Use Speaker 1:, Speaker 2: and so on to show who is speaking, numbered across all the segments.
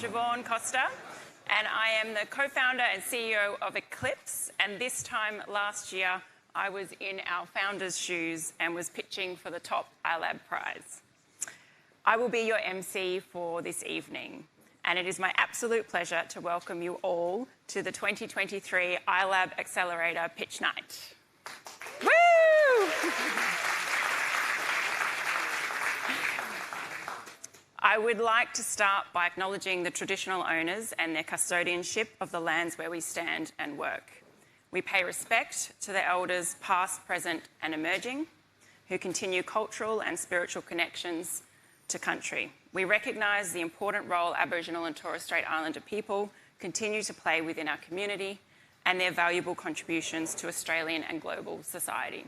Speaker 1: Siobhan Costa, and I am the co-founder and CEO of Eclipse, and this time last year I was in our founder's shoes and was pitching for the top iLab prize. I will be your MC for this evening, and it is my absolute pleasure to welcome you all to the 2023 iLab Accelerator Pitch Night. Woo! I would like to start by acknowledging the traditional owners and their custodianship of the lands where we stand and work. We pay respect to the elders past, present and emerging who continue cultural and spiritual connections to country. We recognise the important role Aboriginal and Torres Strait Islander people continue to play within our community and their valuable contributions to Australian and global society.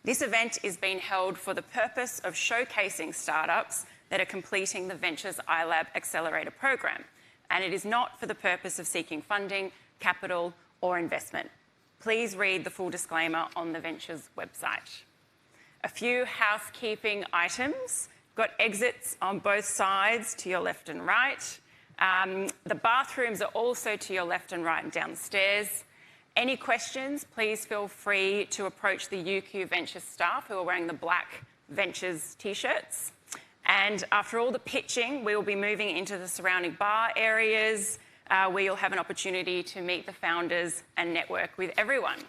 Speaker 1: This event is being held for the purpose of showcasing startups that are completing the Ventures iLab Accelerator program, and it is not for the purpose of seeking funding, capital or investment. Please read the full disclaimer on the Ventures website. A few housekeeping items. Got exits on both sides to your left and right. The bathrooms are also to your left and right and downstairs. Any questions, please feel free to approach the UQ Ventures staff who are wearing the black Ventures t-shirts. And after all the pitching, we will be moving into the surrounding bar areas where you'll have an opportunity to meet the founders and network with everyone.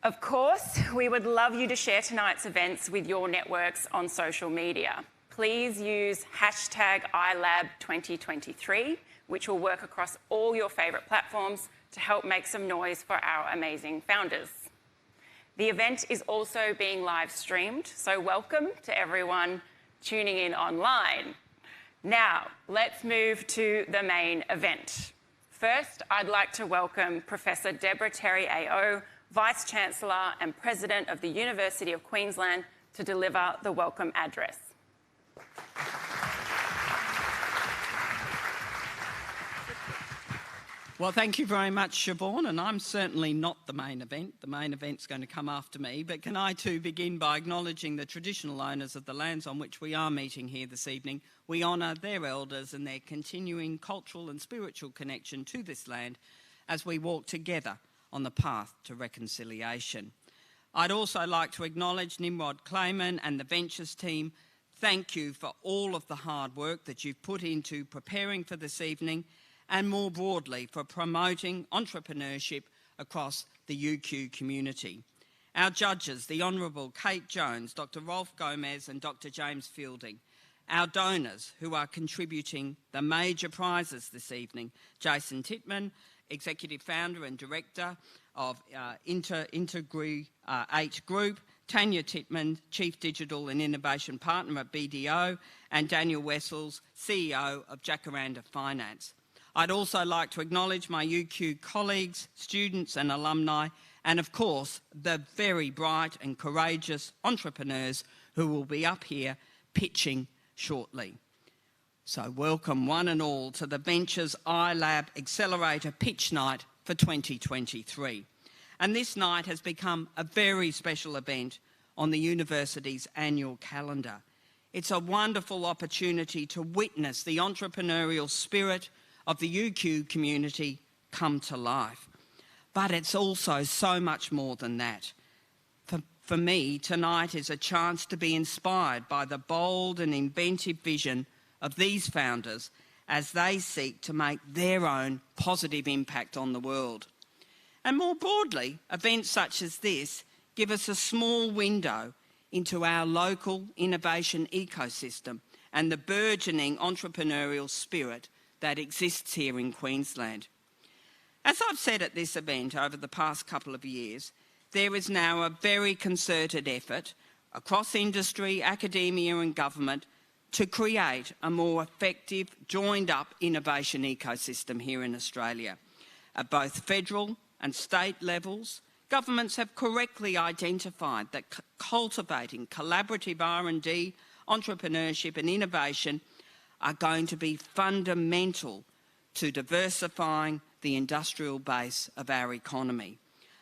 Speaker 1: Of course, we would love you to share tonight's events with your networks on social media. Please use hashtag iLab2023, which will work across all your favourite platforms to help make some noise for our amazing founders. The event is also being live streamed, so welcome to everyone tuning in online. Now, let's move to the main event. First, I'd like to welcome Professor Deborah Terry AO, Vice-Chancellor and President of the University of Queensland, to deliver the welcome address.
Speaker 2: Well, thank you very much, Siobhan, and I'm certainly not the main event. The main event's going to come after me, but can I too begin by acknowledging the traditional owners of the lands on which we are meeting here this evening. We honour their elders and their continuing cultural and spiritual connection to this land as we walk together on the path to reconciliation. I'd also like to acknowledge Nimrod Clayman and the Ventures team. Thank you for all of the hard work that you've put into preparing for this evening and more broadly for promoting entrepreneurship across the UQ community. Our judges, the Honourable Kate Jones, Dr Rolf Gomez and Dr James Fielding. Our donors who are contributing the major prizes this evening, Jason Titman, Executive Founder and Director of Integrity 8 Group, Tanya Titman, Chief Digital and Innovation Partner at BDO, and Daniel Wessels, CEO of Jacaranda Finance. I'd also like to acknowledge my UQ colleagues, students and alumni, and of course, the very bright and courageous entrepreneurs who will be up here pitching shortly. So welcome one and all to the Ventures iLab Accelerator Pitch Night for 2023. And this night has become a very special event on the university's annual calendar. It's a wonderful opportunity to witness the entrepreneurial spirit of the UQ community come to life. But it's also so much more than that. For me, tonight is a chance to be inspired by the bold and inventive vision of these founders as they seek to make their own positive impact on the world. And more broadly, events such as this give us a small window into our local innovation ecosystem and the burgeoning entrepreneurial spirit that exists here in Queensland. As I've said at this event over the past couple of years, there is now a very concerted effort across industry, academia and government to create a more effective, joined-up innovation ecosystem here in Australia. At both federal and state levels, governments have correctly identified that cultivating collaborative R&D, entrepreneurship and innovation are going to be fundamental to diversifying the industrial base of our economy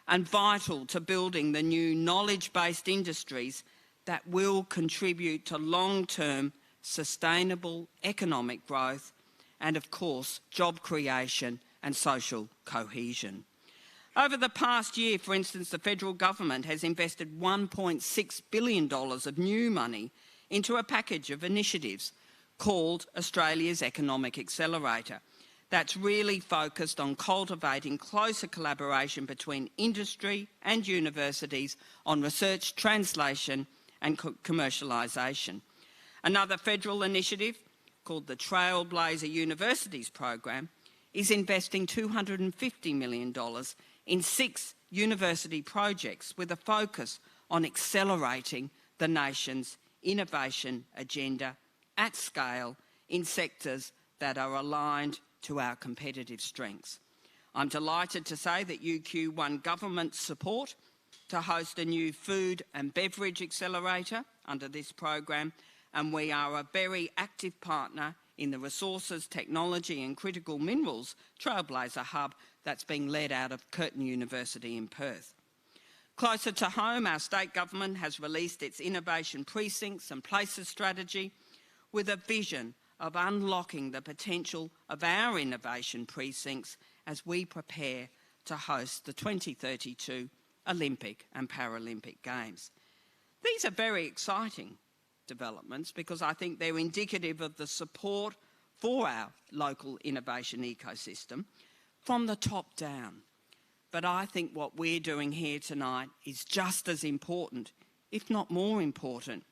Speaker 2: and vital to building the new knowledge-based industries that will contribute to long-term sustainable economic growth, and of course, job creation and social cohesion. Over the past year, for instance, the federal government has invested $1.6 billion of new money into a package of initiatives called Australia's Economic Accelerator. That's really focused on cultivating closer collaboration between industry and universities on research, translation and commercialisation. Another federal initiative called the Trailblazer Universities Program is investing $250 million in 6 university projects with a focus on accelerating the nation's innovation agenda at scale in sectors that are aligned to our competitive strengths. I'm delighted to say that UQ won government support to host a new food and beverage accelerator under this program, and we are a very active partner in the Resources, Technology and Critical Minerals Trailblazer Hub that's being led out of Curtin University in Perth. Closer to home, our state government has released its Innovation Precincts and Places strategy with a vision of unlocking the potential of our innovation precincts as we prepare to host the 2032 Olympic and Paralympic Games. These are very exciting developments because I think they're indicative of the support for our local innovation ecosystem from the top down. But I think what we're doing here tonight is just as important, if not more important,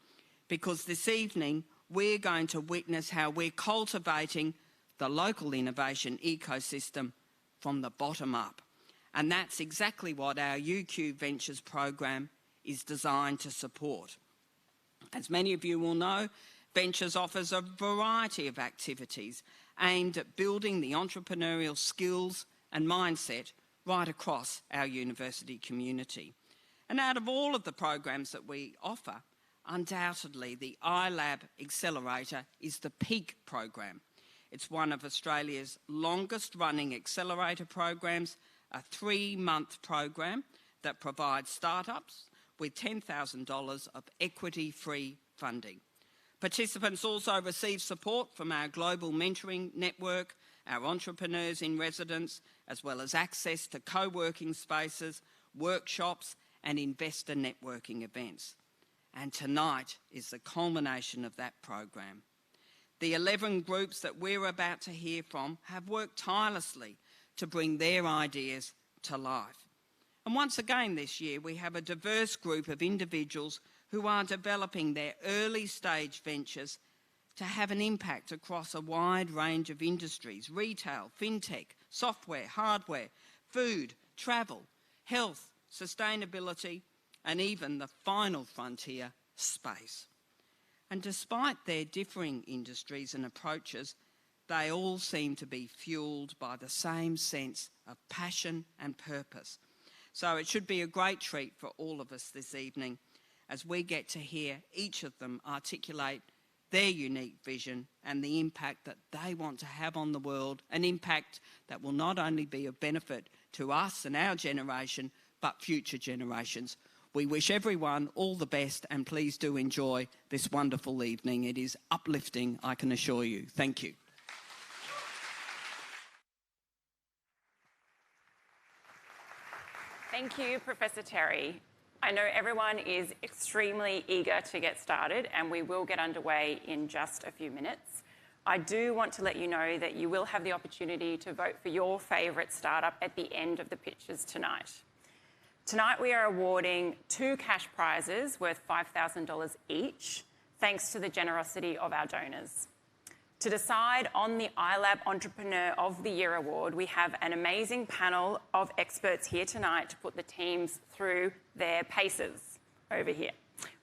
Speaker 2: because this evening we're going to witness how we're cultivating the local innovation ecosystem from the bottom up. And that's exactly what our UQ Ventures program is designed to support. As many of you will know, Ventures offers a variety of activities aimed at building the entrepreneurial skills and mindset right across our university community. And out of all of the programs that we offer, undoubtedly the iLab Accelerator is the peak program. It's one of Australia's longest running accelerator programs, a 3-month program that provides startups with $10,000 of equity-free funding. Participants also receive support from our global mentoring network, our entrepreneurs in residence, as well as access to co-working spaces, workshops and investor networking events. And tonight is the culmination of that program. The 11 groups that we're about to hear from have worked tirelessly to bring their ideas to life. And once again this year, we have a diverse group of individuals who are developing their early stage ventures to have an impact across a wide range of industries: retail, fintech, software, hardware, food, travel, health, sustainability, and even the final frontier, space. And despite their differing industries and approaches, they all seem to be fueled by the same sense of passion and purpose. So it should be a great treat for all of us this evening as we get to hear each of them articulate their unique vision and the impact that they want to have on the world, an impact that will not only be of benefit to us and our generation, but future generations. We wish everyone all the best, and please do enjoy this wonderful evening. It is uplifting, I can assure you. Thank you.
Speaker 1: Thank you, Professor Terry. I know everyone is extremely eager to get started, and we will get underway in just a few minutes. I do want to let you know that you will have the opportunity to vote for your favourite startup at the end of the pitches tonight. Tonight we are awarding 2 cash prizes worth $5,000 each, thanks to the generosity of our donors. To decide on the iLab Entrepreneur of the Year award, we have an amazing panel of experts here tonight to put the teams through their paces over here.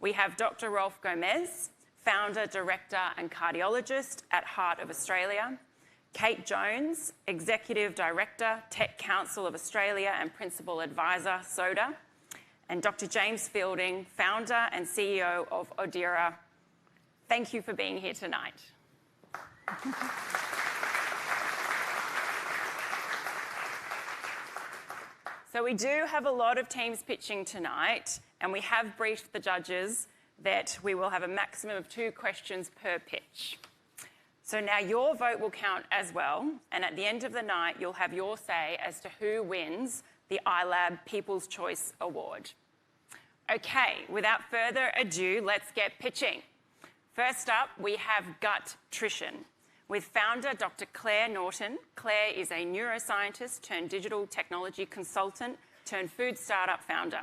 Speaker 1: We have Dr. Rolf Gomez, founder, director and cardiologist at Heart of Australia; Kate Jones, Executive Director, Tech Council of Australia and Principal Advisor, SODA; and Dr. James Fielding, founder and CEO of Odira. Thank you for being here tonight. So we do have a lot of teams pitching tonight, and we have briefed the judges that we will have a maximum of 2 questions per pitch. So now your vote will count as well, and at the end of the night, you'll have your say as to who wins the iLab People's Choice Award. Okay, without further ado, let's get pitching. First up, we have Guttrition with founder Dr. Claire Norton. Claire is a neuroscientist turned digital technology consultant turned food startup founder.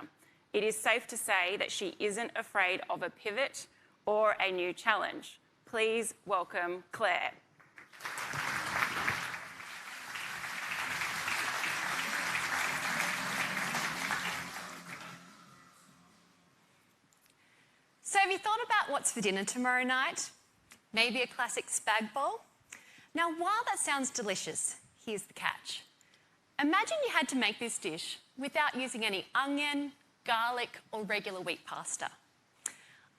Speaker 1: It is safe to say that she isn't afraid of a pivot or a new challenge. Please welcome Claire.
Speaker 3: So have you thought about what's for dinner tomorrow night? Maybe a classic spag bowl? Now, while that sounds delicious, here's the catch. Imagine you had to make this dish without using any onion, garlic, or regular wheat pasta.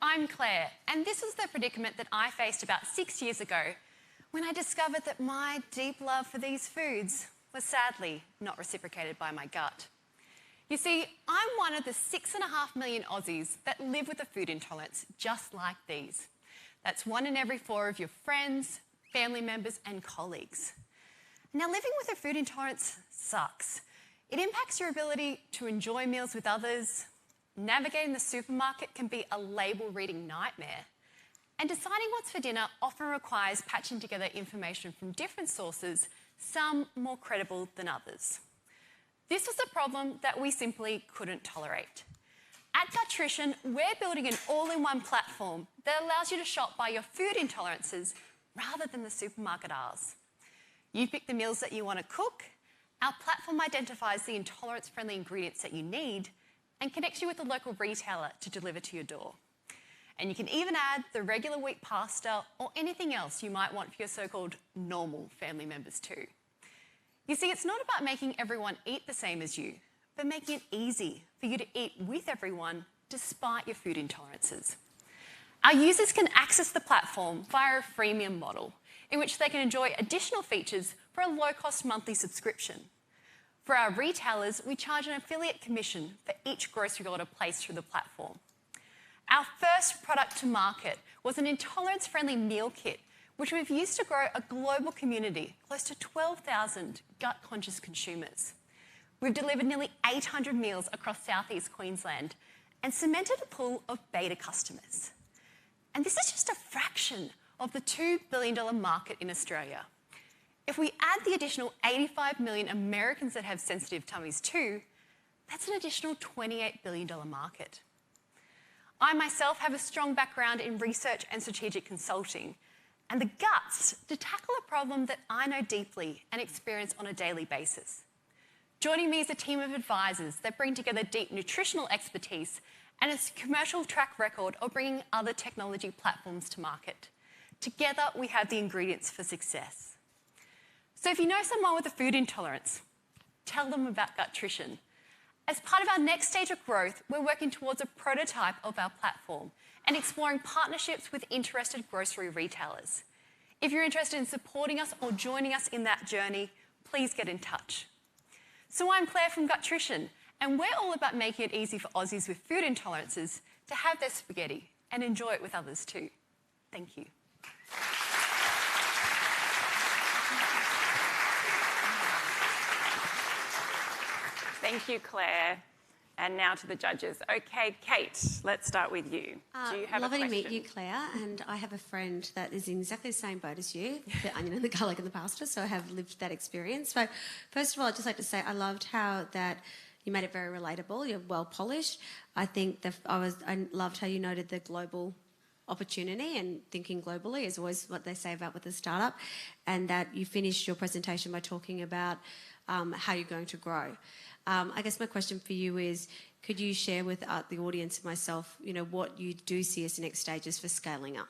Speaker 3: I'm Claire, and this was the predicament that I faced about 6 years ago when I discovered that my deep love for these foods was sadly not reciprocated by my gut. You see, I'm one of the 6.5 million Aussies that live with a food intolerance just like these. That's 1 in every 4 of your friends, family members, and colleagues. Now, living with a food intolerance sucks. It impacts your ability to enjoy meals with others. Navigating the supermarket can be a label-reading nightmare. And deciding what's for dinner often requires patching together information from different sources, some more credible than others. This was a problem that we simply couldn't tolerate. At Guttrition, we're building an all-in-one platform that allows you to shop by your food intolerances rather than the supermarket aisles. You pick the meals that you want to cook, our platform identifies the intolerance-friendly ingredients that you need and connects you with a local retailer to deliver to your door. And you can even add the regular wheat pasta or anything else you might want for your so-called normal family members too. You see, it's not about making everyone eat the same as you, but making it easy for you to eat with everyone despite your food intolerances. Our users can access the platform via a freemium model in which they can enjoy additional features for a low-cost monthly subscription. For our retailers, we charge an affiliate commission for each grocery order placed through the platform. Our first product to market was an intolerance-friendly meal kit, which we've used to grow a global community, close to 12,000 gut-conscious consumers. We've delivered nearly 800 meals across southeast Queensland and cemented a pool of beta customers. And this is just a fraction of the $2 billion market in Australia. If we add the additional 85 million Americans that have sensitive tummies too, that's an additional $28 billion market. I myself have a strong background in research and strategic consulting, and the guts to tackle a problem that I know deeply and experience on a daily basis. Joining me is a team of advisors that bring together deep nutritional expertise and a commercial track record of bringing other technology platforms to market. Together, we have the ingredients for success. So if you know someone with a food intolerance, tell them about Guttrition. As part of our next stage of growth, we're working towards a prototype of our platform and exploring partnerships with interested grocery retailers. If you're interested in supporting us or joining us in that journey, please get in touch. So I'm Claire from Guttrition, and we're all about making it easy for Aussies with food intolerances to have their spaghetti and enjoy it with others too. Thank you.
Speaker 1: Thank you, Claire. And now to the judges. Okay, Kate, let's start with you. Do you have a question?
Speaker 4: Lovely to meet you, Claire. And I have a friend that is in exactly the same boat as you, the onion and the garlic and the pasta, so I have lived that experience. So first of all, I'd just like to say I loved how that you made it very relatable. You're well polished. I think I loved how you noted the global opportunity, and thinking globally is always what they say about with a startup, and that you finished your presentation by talking about how you're going to grow. I guess my question for you is, could you share with the audience and myself, what you do see as the next stages for scaling up?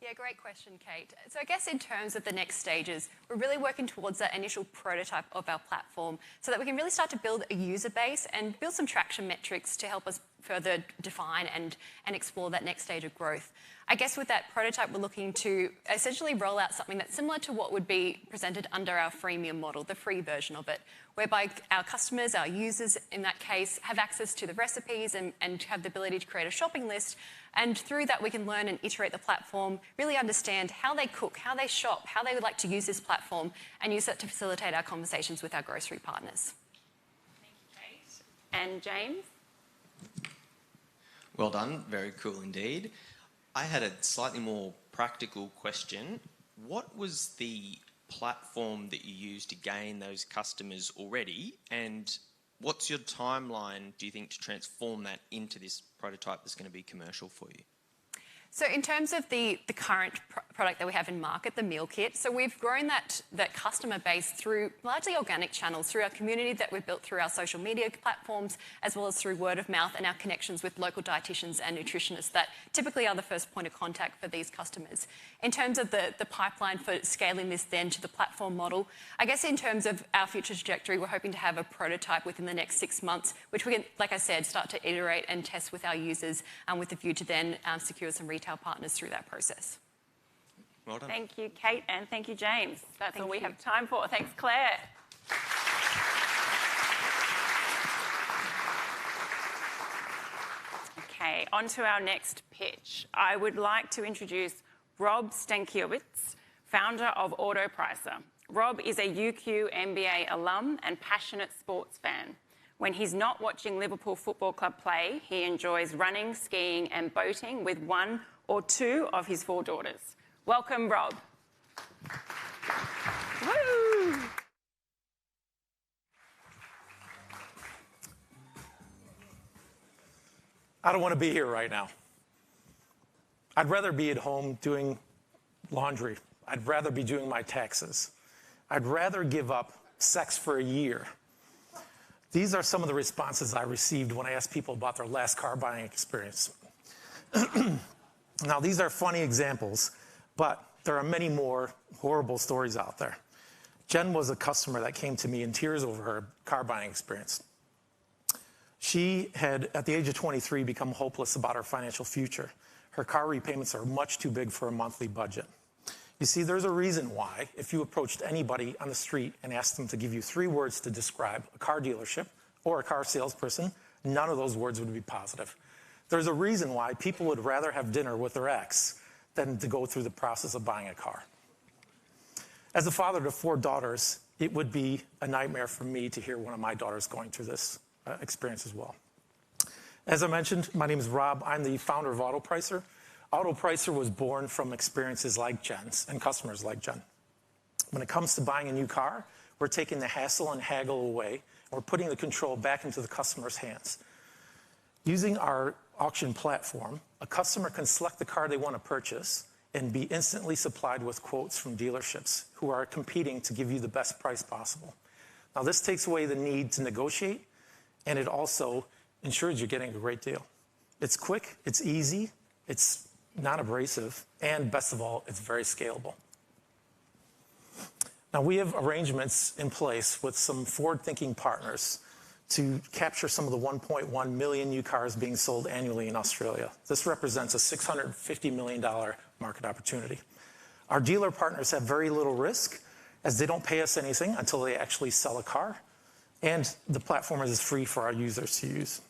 Speaker 3: Yeah, great question, Kate. So I guess in terms of the next stages, we're really working towards that initial prototype of our platform so that we can really start to build a user base and build some traction metrics to help us further define and explore that next stage of growth. I guess with that prototype, we're looking to essentially roll out something that's similar to what would be presented under our freemium model, the free version of it, whereby our customers, our users in that case, have access to the recipes and have the ability to create a shopping list. And through that, we can learn and iterate the platform, really understand how they cook, how they shop, how they would like to use this platform, and use that to facilitate our conversations with our grocery partners.
Speaker 1: Thank you, Kate. And James?
Speaker 5: Well done, very cool indeed. I had a slightly more practical question. What was the platform that you used to gain those customers already, and what's your timeline, do you think, to transform that into this prototype that's going to be commercial for you?
Speaker 3: So in terms of the current product that we have in market, the meal kit, so we've grown that customer base through largely organic channels, through our community that we've built through our social media platforms, as well as through word of mouth and our connections with local dietitians and nutritionists that typically are the first point of contact for these customers. In terms of the pipeline for scaling this then to the platform model, I guess in terms of our future trajectory, we're hoping to have a prototype within the next 6 months, which we can, like I said, start to iterate and test with our users with the view to then secure some retail partners through that process.
Speaker 5: Well done.
Speaker 1: Thank you, Kate, and thank you, James. That's all we
Speaker 3: you.
Speaker 1: have time for. Thanks, Claire. Okay, on to our next pitch. I would like to introduce Rob Stankiewicz, founder of AutoPricer. Rob is a UQ MBA alum and passionate sports fan. When he's not watching Liverpool Football Club play, he enjoys running, skiing and boating with 1 or 2 of his 4 daughters. Welcome, Rob. Woo!
Speaker 6: I don't want to be here right now. I'd rather be at home doing laundry. I'd rather be doing my taxes. I'd rather give up sex for a year. These are some of the responses I received when I asked people about their last car buying experience. Now, these are funny examples, but there are many more horrible stories out there. Jen was a customer that came to me in tears over her car buying experience. She had, at the age of 23, become hopeless about her financial future. Her car repayments are much too big for a monthly budget. You see, there's a reason why, if you approached anybody on the street and asked them to give you 3 words to describe a car dealership or a car salesperson, none of those words would be positive. There's a reason why people would rather have dinner with their ex than to go through the process of buying a car. As a father to 4 daughters, it would be a nightmare for me to hear one of my daughters going through this experience as well. As I mentioned, my name is Rob. I'm the founder of AutoPricer. AutoPricer was born from experiences like Jen's and customers like Jen. When it comes to buying a new car, we're taking the hassle and haggle away, and we're putting the control back into the customer's hands. Using our auction platform, a customer can select the car they want to purchase and be instantly supplied with quotes from dealerships who are competing to give you the best price possible. Now, this takes away the need to negotiate, and it also ensures you're getting a great deal. It's quick, it's easy, it's non-abrasive, and best of all, it's very scalable. Now, we have arrangements in place with some forward-thinking partners to capture some of the 1.1 million new cars being sold annually in Australia. This represents a $650 million market opportunity. Our dealer partners have very little risk, as they don't pay us anything until they actually sell a car, and the platform is free for our users to use.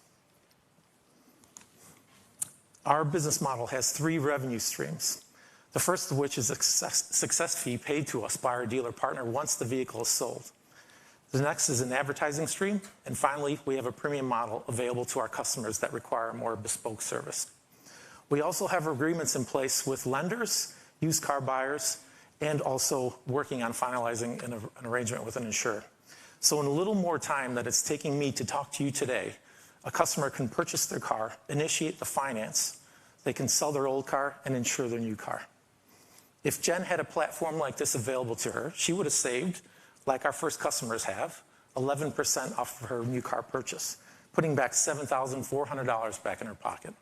Speaker 6: Our business model has 3 revenue streams. The first of which is a success fee paid to us by our dealer partner once the vehicle is sold. The next is an advertising stream, and finally, we have a premium model available to our customers that require a more bespoke service. We also have agreements in place with lenders, used car buyers, and also working on finalizing an arrangement with an insurer. So in a little more time that it's taking me to talk to you today, a customer can purchase their car, initiate the finance, they can sell their old car, and insure their new car. If Jen had a platform like this available to her, she would have saved, like our first customers have, 11% off of her new car purchase, putting back $7,400 back in her pocket.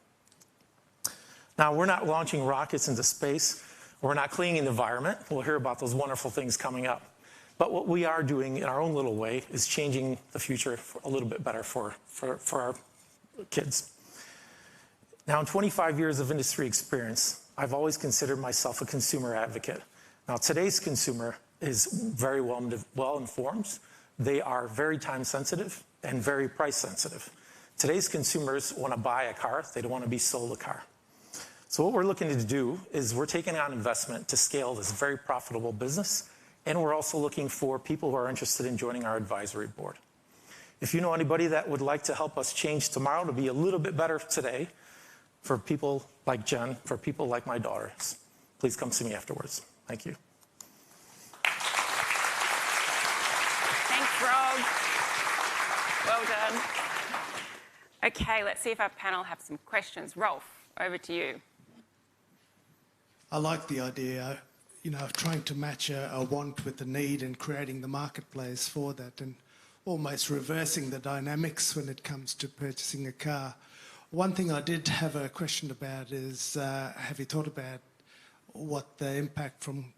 Speaker 6: Now, we're not launching rockets into space. We're not cleaning the environment. We'll hear about those wonderful things coming up. But what we are doing in our own little way is changing the future a little bit better for our kids. Now, in 25 years of industry experience, I've always considered myself a consumer advocate. Now, today's consumer is very well informed. They are very time sensitive and very price sensitive. Today's consumers want to buy a car, they don't want to be sold a car. So what we're looking to do is we're taking on investment to scale this very profitable business, and we're also looking for people who are interested in joining our advisory board. If you know anybody that would like to help us change tomorrow to be a little bit better today, for people like Jen, for people like my daughters, please come see me afterwards. Thank you.
Speaker 1: Thanks, Rob. Well done. Okay, let's see if our panel have some questions. Rolf, over to you.
Speaker 7: I like the idea, of trying to match a want with the need and creating the marketplace for that and almost reversing the dynamics when it comes to purchasing a car. One thing I did have a question about is, have you thought about what the impact from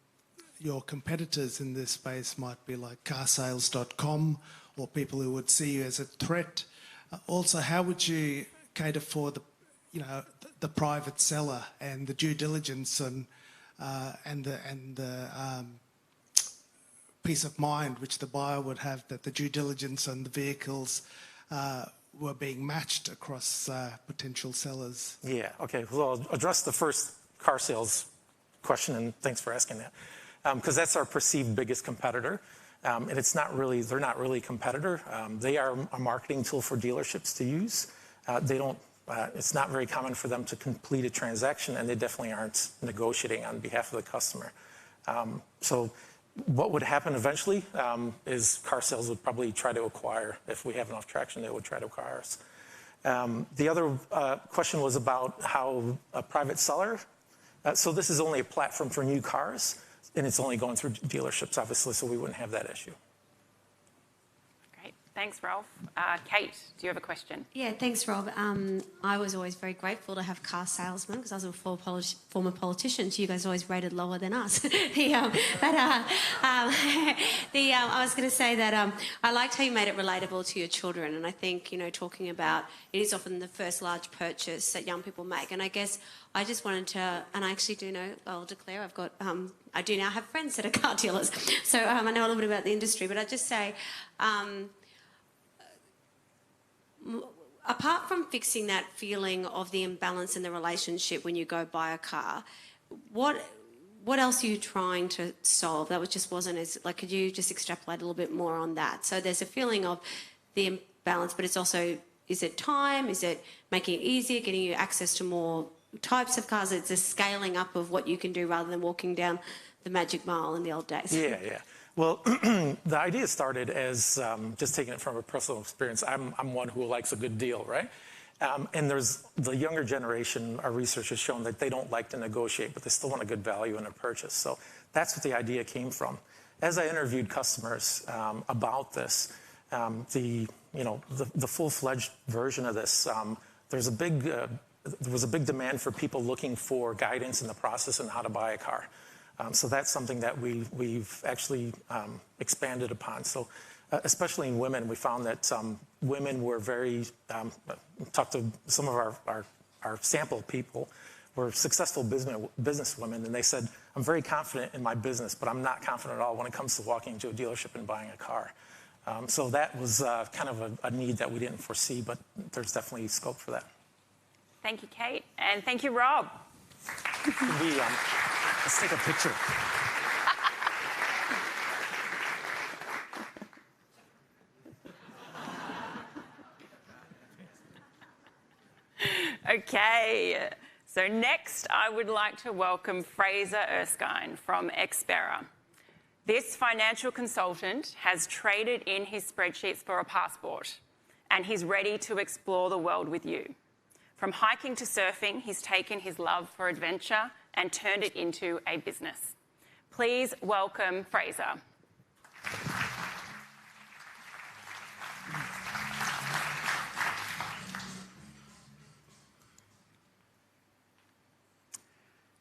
Speaker 7: your competitors in this space might be, like carsales.com, or people who would see you as a threat? Also, how would you cater for the private seller and the due diligence and the peace of mind which the buyer would have that the due diligence on the vehicles were being matched across potential sellers?
Speaker 6: Yeah, okay. Well, I'll address the first car sales question, and thanks for asking that. Because that's our perceived biggest competitor. And they're not really a competitor. They are a marketing tool for dealerships to use. It's not very common for them to complete a transaction, and they definitely aren't negotiating on behalf of the customer. So what would happen eventually is car sales would probably try to acquire, if we have enough traction, they would try to acquire us. The other question was about how a private seller, so this is only a platform for new cars, and it's only going through dealerships, obviously, so we wouldn't have that issue.
Speaker 1: Great. Thanks, Rolf. Kate, do you have a question?
Speaker 4: Yeah, thanks, Rob. I was always very grateful to have car salesmen because I was a former politician, so you guys always rated lower than us. I was going to say that I liked how you made it relatable to your children, and I think, talking about it is often the first large purchase that young people make, and I guess I just wanted to, and I actually do know, I'll declare, I've got, I do now have friends that are car dealers, so I know a little bit about the industry, but I'd just say, apart from fixing that feeling of the imbalance in the relationship when you go buy a car, what else are you trying to solve? That wasn't as, could you just extrapolate a little bit more on that? So there's a feeling of the imbalance, but it's also, is it time? Is it making it easier, getting you access to more types of cars? It's a scaling up of what you can do rather than walking down the magic mile in the old days.
Speaker 6: Yeah. Well, the idea started as just taking it from a personal experience. I'm one who likes a good deal, right? And there's the younger generation, our research has shown that they don't like to negotiate, but they still want a good value in a purchase. So that's what the idea came from. As I interviewed customers about this, the full-fledged version of this, there was a big demand for people looking for guidance in the process on how to buy a car. So that's something that we've actually expanded upon. So especially in women, we found that women were very, talked to some of our sample people, were successful business women, and they said, I'm very confident in my business, but I'm not confident at all when it comes to walking into a dealership and buying a car. So that was kind of a need that we didn't foresee, but there's definitely scope for that.
Speaker 1: Thank you, Kate. And thank you, Rob.
Speaker 6: Let's take a picture.
Speaker 1: Okay. So next, I would like to welcome Fraser Erskine from Xpera. This financial consultant has traded in his spreadsheets for a passport, and he's ready to explore the world with you. From hiking to surfing, he's taken his love for adventure and turned it into a business. Please welcome Fraser.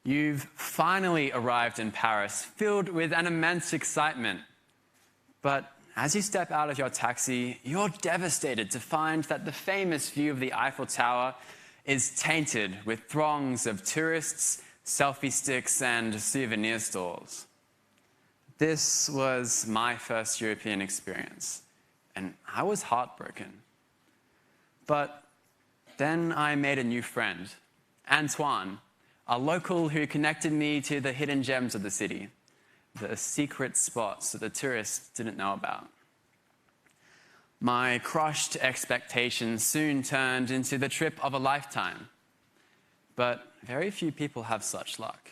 Speaker 8: You've finally arrived in Paris, filled with an immense excitement. But as you step out of your taxi, you're devastated to find that the famous view of the Eiffel Tower is tainted with throngs of tourists selfie sticks, and souvenir stores. This was my first European experience, and I was heartbroken. But then I made a new friend, Antoine, a local who connected me to the hidden gems of the city, the secret spots that the tourists didn't know about. My crushed expectations soon turned into the trip of a lifetime. But very few people have such luck.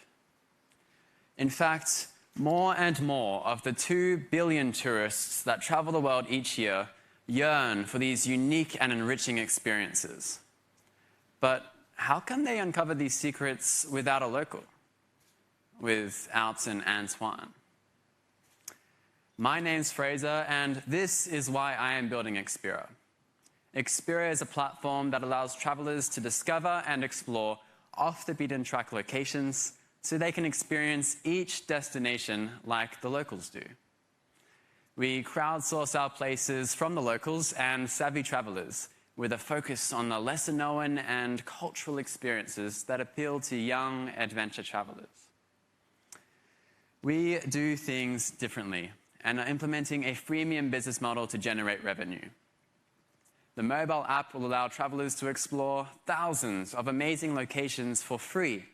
Speaker 8: In fact, more and more of the 2 billion tourists that travel the world each year yearn for these unique and enriching experiences. But how can they uncover these secrets without a local? Without an Antoine? My name's Fraser, and this is why I am building Expira. Expira is a platform that allows travelers to discover and explore off-the-beaten-track locations so they can experience each destination like the locals do. We crowdsource our places from the locals and savvy travelers with a focus on the lesser-known and cultural experiences that appeal to young adventure travelers. We do things differently and are implementing a freemium business model to generate revenue. The mobile app will allow travelers to explore thousands of amazing locations for free.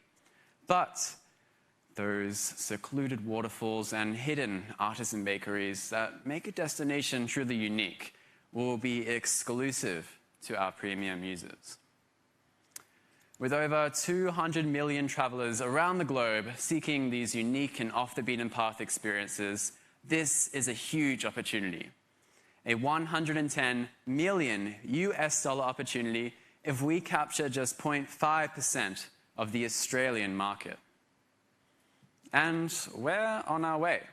Speaker 8: But those secluded waterfalls and hidden artisan bakeries that make a destination truly unique will be exclusive to our premium users. With over 200 million travelers around the globe seeking these unique and off-the-beaten-path experiences, this is a huge opportunity. A $110 million US opportunity if we capture just 0.5% of the Australian market. And we're on our way.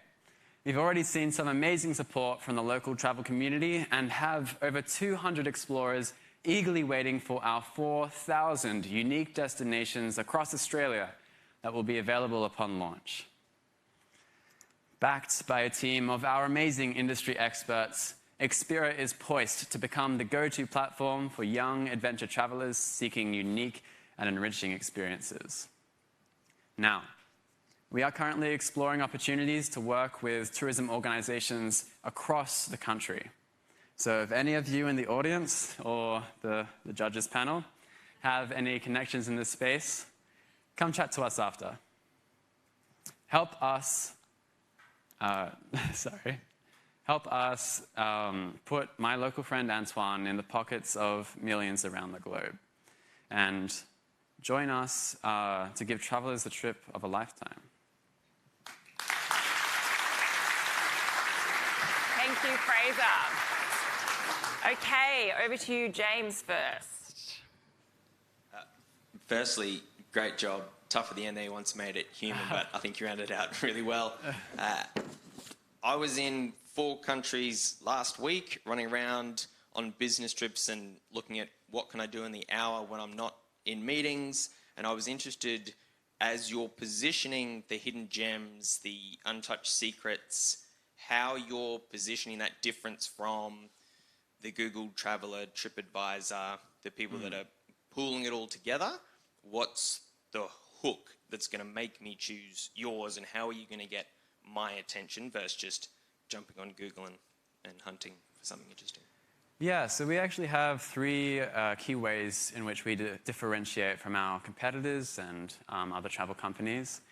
Speaker 8: We've already seen some amazing support from the local travel community and have over 200 explorers eagerly waiting for our 4,000 unique destinations across Australia that will be available upon launch. Backed by a team of our amazing industry experts, Expira is poised to become the go-to platform for young adventure travelers seeking unique and enriching experiences. Now, we are currently exploring opportunities to work with tourism organizations across the country. So if any of you in the audience or the judges panel have any connections in this space, come chat to us after. Help us put my local friend Antoine in the pockets of millions around the globe. And join us to give travelers the trip of a lifetime.
Speaker 1: Thank you, Fraser. Okay, over to you, James, first.
Speaker 5: Firstly, great job. Tough at the end there, you once made it human, but I think you rounded it out really well. I was in 4 countries last week, running around on business trips and looking at what can I do in the hour when I'm not in meetings. And I was interested, as you're positioning the hidden gems, the untouched secrets, how you're positioning that difference from the Google Traveler, TripAdvisor, the people that are pooling it all together. What's the hook that's going to make me choose yours, and how are you going to get my attention versus just jumping on Google and hunting for something interesting?
Speaker 8: Yeah, so we actually have 3 key ways in which we differentiate from our competitors and other travel companies.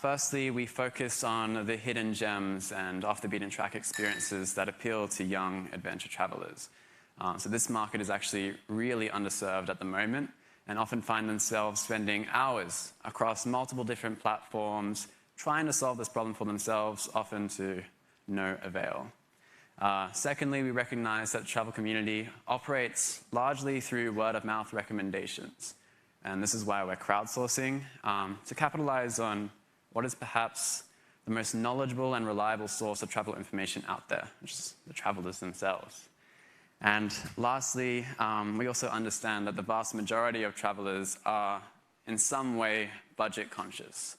Speaker 8: Firstly, we focus on the hidden gems and off-the-beaten-track experiences that appeal to young adventure travelers. So this market is actually really underserved at the moment, and often find themselves spending hours across multiple different platforms trying to solve this problem for themselves, often to no avail. Secondly, we recognize that the travel community operates largely through word-of-mouth recommendations. And this is why we're crowdsourcing, to capitalize on what is perhaps the most knowledgeable and reliable source of travel information out there, which is the travelers themselves. And lastly, we also understand that the vast majority of travelers are in some way budget conscious.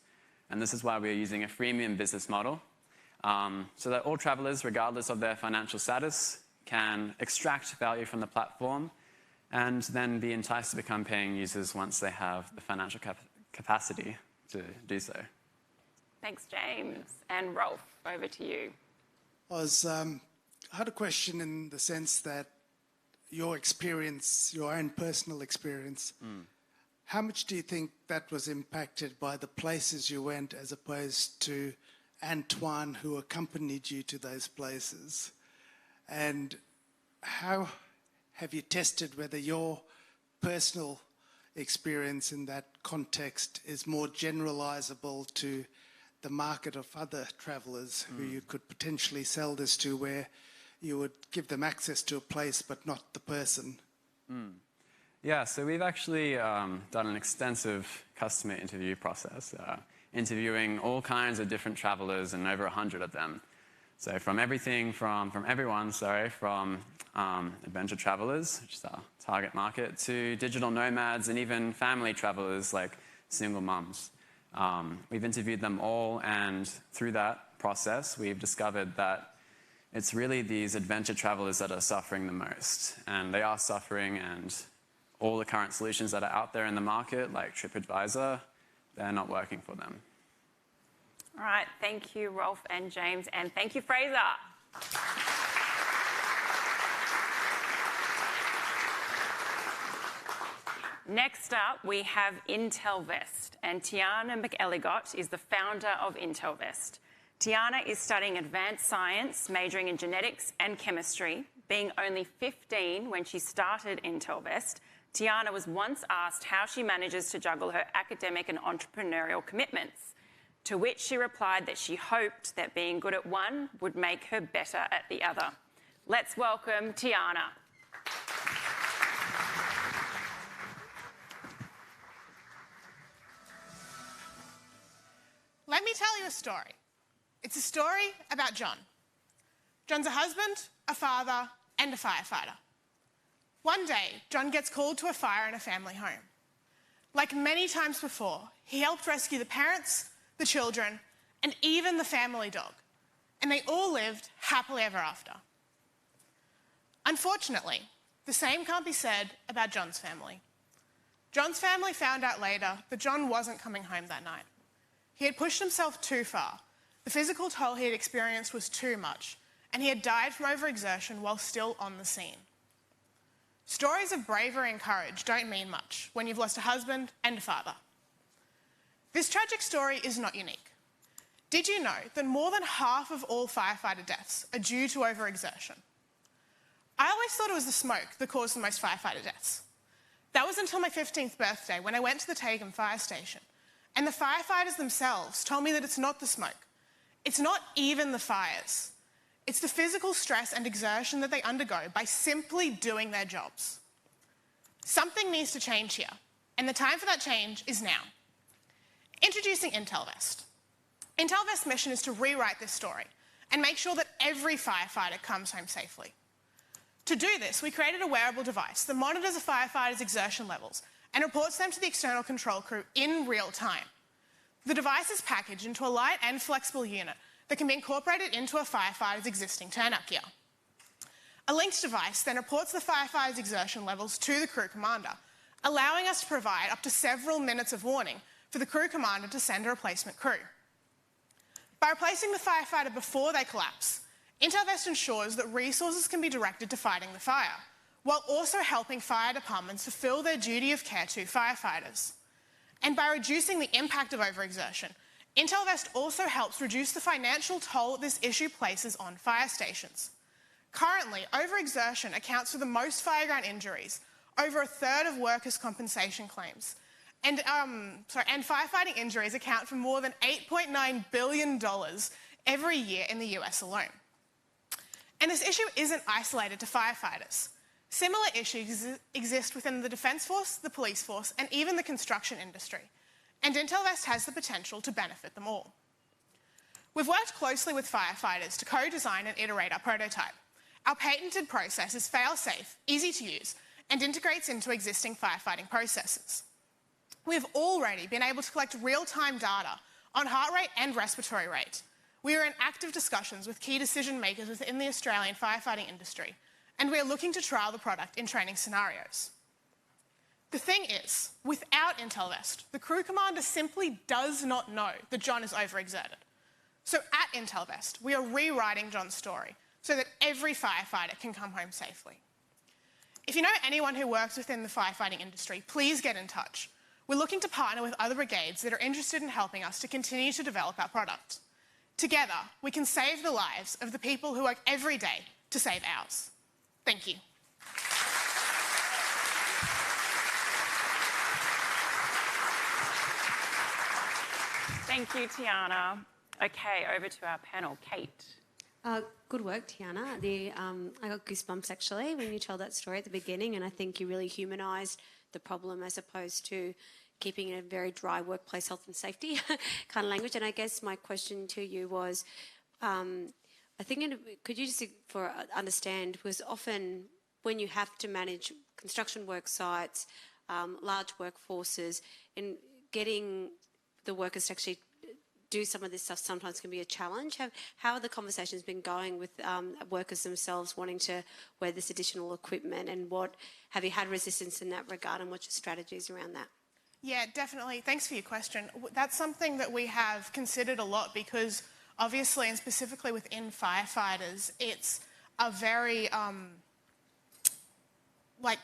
Speaker 8: And this is why we're using a freemium business model, so that all travelers, regardless of their financial status, can extract value from the platform and then be enticed to become paying users once they have the financial capacity to do so.
Speaker 1: Thanks, James. And Rolf, over to you.
Speaker 7: I had a question in the sense that your experience, your own personal experience, how much do you think that was impacted by the places you went as opposed to Antoine, who accompanied you to those places? And how have you tested whether your personal experience in that context is more generalizable to the market of other travellers who you could potentially sell this to, where you would give them access to a place but not the person?
Speaker 8: Yeah, so we've actually done an extensive customer interview process, interviewing all kinds of different travellers and over 100 of them. So from everything from adventure travellers, which is our target market, to digital nomads and even family travellers like single mums. We've interviewed them all, and through that process, we've discovered that it's really these adventure travellers that are suffering the most. And they are suffering, and all the current solutions that are out there in the market, like TripAdvisor, they're not working for them.
Speaker 1: All right, thank you, Rolf and James, and thank you, Fraser. Next up, we have Intelvest, and Tiana McElligott is the founder of Intelvest. Tiana is studying advanced science, majoring in genetics and chemistry. Being only 15 when she started Intelvest, Tiana was once asked how she manages to juggle her academic and entrepreneurial commitments, to which she replied that she hoped that being good at one would make her better at the other. Let's welcome Tiana.
Speaker 9: Let me tell you a story. It's a story about John. John's a husband, a father, and a firefighter. One day, John gets called to a fire in a family home. Like many times before, he helped rescue the parents, the children, and even the family dog. And they all lived happily ever after. Unfortunately, the same can't be said about John's family. John's family found out later that John wasn't coming home that night. He had pushed himself too far. The physical toll he had experienced was too much, and he had died from overexertion while still on the scene. Stories of bravery and courage don't mean much when you've lost a husband and a father. This tragic story is not unique. Did you know that more than half of all firefighter deaths are due to overexertion? I always thought it was the smoke that caused the most firefighter deaths. That was until my 15th birthday, when I went to the Tagan fire station, and the firefighters themselves told me that it's not the smoke. It's not even the fires. It's the physical stress and exertion that they undergo by simply doing their jobs. Something needs to change here, and the time for that change is now. Introducing Intelvest. Intelvest's mission is to rewrite this story and make sure that every firefighter comes home safely. To do this, we created a wearable device that monitors a firefighter's exertion levels and reports them to the external control crew in real time. The device is packaged into a light and flexible unit that can be incorporated into a firefighter's existing turnout gear. A linked device then reports the firefighter's exertion levels to the crew commander, allowing us to provide up to several minutes of warning for the crew commander to send a replacement crew. By replacing the firefighter before they collapse, Intelvest ensures that resources can be directed to fighting the fire, while also helping fire departments fulfill their duty of care to firefighters. And by reducing the impact of overexertion, Intelvest also helps reduce the financial toll this issue places on fire stations. Currently, overexertion accounts for the most fireground injuries, over a third of workers' compensation claims. And firefighting injuries account for more than $8.9 billion every year in the US alone. And this issue isn't isolated to firefighters. Similar issues exist within the Defence Force, the Police Force, and even the construction industry. And Intelvest has the potential to benefit them all. We've worked closely with firefighters to co-design and iterate our prototype. Our patented process is fail-safe, easy to use, and integrates into existing firefighting processes. We've already been able to collect real-time data on heart rate and respiratory rate. We are in active discussions with key decision makers within the Australian firefighting industry, and we are looking to trial the product in training scenarios. The thing is, without Intelvest, the crew commander simply does not know that John is overexerted. So at Intelvest, we are rewriting John's story so that every firefighter can come home safely. If you know anyone who works within the firefighting industry, please get in touch. We're looking to partner with other brigades that are interested in helping us to continue to develop our product. Together, we can save the lives of the people who work every day to save ours. Thank you.
Speaker 1: Thank you, Tiana. Okay, over to our panel. Kate.
Speaker 4: Good work, Tiana. I got goosebumps actually when you told that story at the beginning, and I think you really humanised the problem as opposed to keeping it a very dry workplace health and safety kind of language. And I guess my question to you was, could you just understand, was often when you have to manage construction work sites, large workforces, and getting the workers to actually do some of this stuff sometimes can be a challenge. How have the conversations been going with workers themselves wanting to wear this additional equipment, and have you had resistance in that regard, and what's your strategies around that?
Speaker 9: Yeah, definitely. Thanks for your question. That's something that we have considered a lot because obviously, and specifically within firefighters, it's a very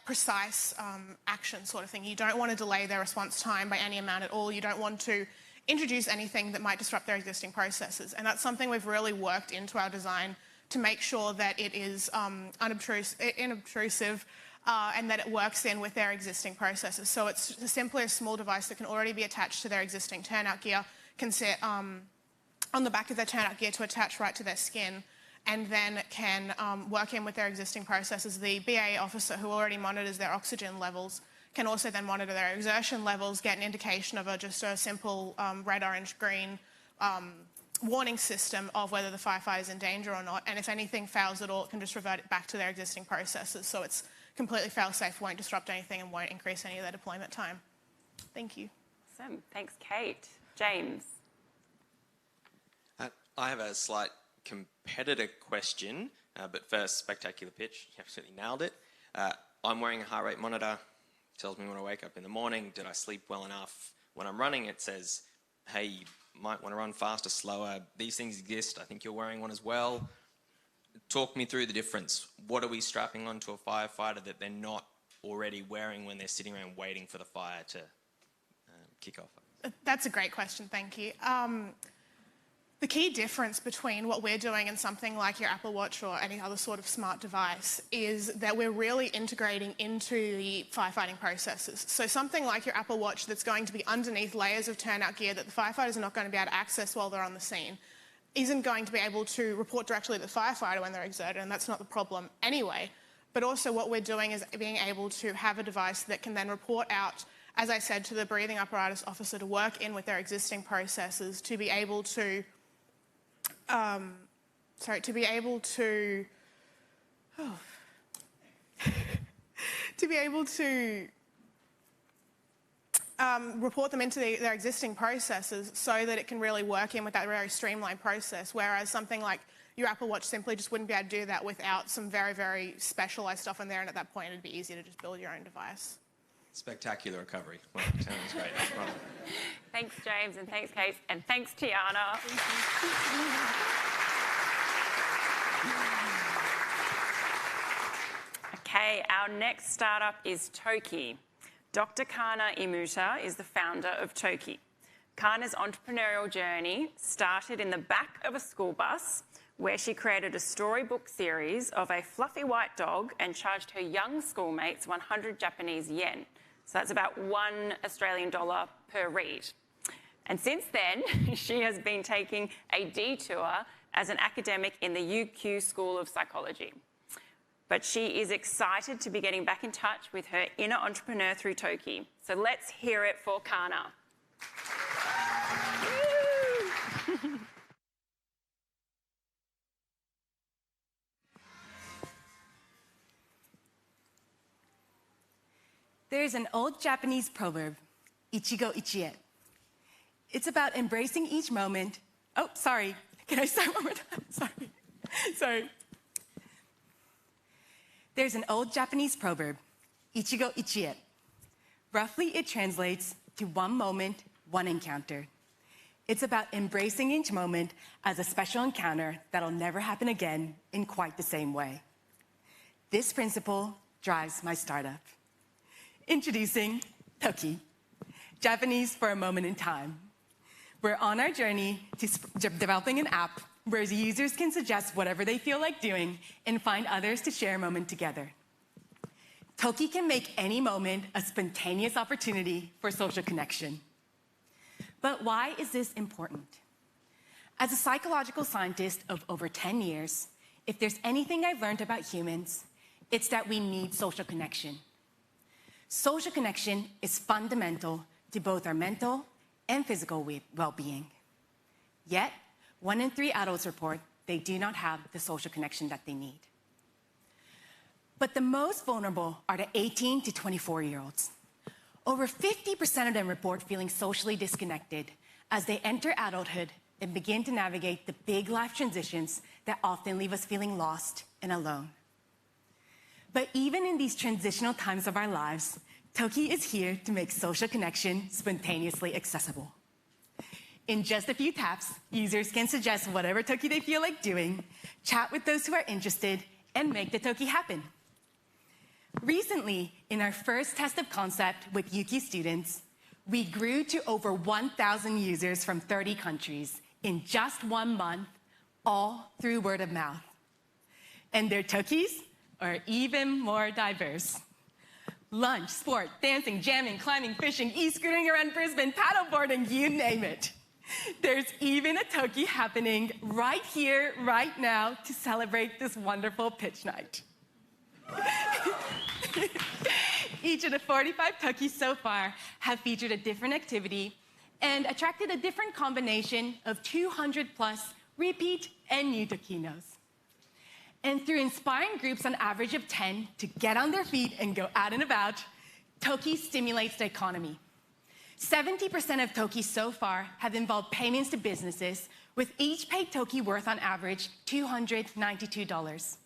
Speaker 9: precise action sort of thing. You don't want to delay their response time by any amount at all. You don't want to introduce anything that might disrupt their existing processes. And that's something we've really worked into our design to make sure that it is unobtrusive and that it works in with their existing processes. So it's simply a small device that can already be attached to their existing turnout gear, can sit on the back of their turnout gear to attach right to their skin, and then can work in with their existing processes. The BAE officer who already monitors their oxygen levels can also then monitor their exertion levels, get an indication of just a simple red, orange, green warning system of whether the firefighter is in danger or not. And if anything fails at all, it can just revert it back to their existing processes. So it's completely fail-safe, won't disrupt anything, and won't increase any of their deployment time. Thank you.
Speaker 1: Awesome. Thanks, Kate. James.
Speaker 5: I have a slight competitor question, but first, spectacular pitch. You absolutely nailed it. I'm wearing a heart rate monitor. Tells me when I wake up in the morning, did I sleep well enough? When I'm running, it says, hey, you might want to run faster, slower. These things exist. I think you're wearing one as well. Talk me through the difference. What are we strapping onto a firefighter that they're not already wearing when they're sitting around waiting for the fire to kick off?
Speaker 9: That's a great question, thank you. The key difference between what we're doing and something like your Apple Watch or any other sort of smart device is that we're really integrating into the firefighting processes. So something like your Apple Watch that's going to be underneath layers of turnout gear that the firefighters are not going to be able to access while they're on the scene isn't going to be able to report directly to the firefighter when they're exerted, and that's not the problem anyway. But also what we're doing is being able to have a device that can then report out, as I said, to the breathing apparatus officer to work in with their existing processes to be able to report them into their existing processes so that it can really work in with that very streamlined process, whereas something like your Apple Watch simply just wouldn't be able to do that without some very, very specialised stuff in there, and at that point it'd be easier to just build your own device.
Speaker 5: Spectacular recovery. Well, sounds great. Well,
Speaker 1: Thanks, James, and thanks, Kate, and thanks, Tiana. Okay, our next startup is Toki. Dr. Kana Imuta is the founder of Toki. Kana's entrepreneurial journey started in the back of a school bus where she created a storybook series of a fluffy white dog and charged her young schoolmates 100 Japanese yen. So that's about $1 Australian per read. And since then, she has been taking a detour as an academic in the UQ School of Psychology. But she is excited to be getting back in touch with her inner entrepreneur through Toki. So let's hear it for Kana.
Speaker 10: There's an old Japanese proverb, ichigo ichie. It's about embracing each moment. Oh, sorry. Can I start one more time? Sorry. There's an old Japanese proverb, ichigo ichie. Roughly, it translates to one moment, one encounter. It's about embracing each moment as a special encounter that'll never happen again in quite the same way. This principle drives my startup. Introducing Toki, Japanese for a moment in time. We're on our journey to developing an app where users can suggest whatever they feel like doing and find others to share a moment together. Toki can make any moment a spontaneous opportunity for social connection. But why is this important? As a psychological scientist of over 10 years, if there's anything I've learned about humans, it's that we need social connection. Social connection is fundamental to both our mental and physical well-being. Yet, 1 in 3 adults report they do not have the social connection that they need. But the most vulnerable are the 18 to 24-year-olds. Over 50% of them report feeling socially disconnected as they enter adulthood and begin to navigate the big life transitions that often leave us feeling lost and alone. But even in these transitional times of our lives, Toki is here to make social connection spontaneously accessible. In just a few taps, users can suggest whatever Toki they feel like doing, chat with those who are interested, and make the Toki happen. Recently, in our first test of concept with Yuki students, we grew to over 1,000 users from 30 countries in just 1 month, all through word of mouth. And their Tokis are even more diverse. Lunch, sport, dancing, jamming, climbing, fishing, e-scootering around Brisbane, paddleboarding, you name it. There's even a Toki happening right here, right now, to celebrate this wonderful pitch night. Each of the 45 Tokis so far have featured a different activity and attracted a different combination of 200 plus repeat and new Tokinos. And through inspiring groups on average of 10 to get on their feet and go out and about, Toki stimulates the economy. 70% of Toki so far have involved payments to businesses, with each paid Toki worth on average $292.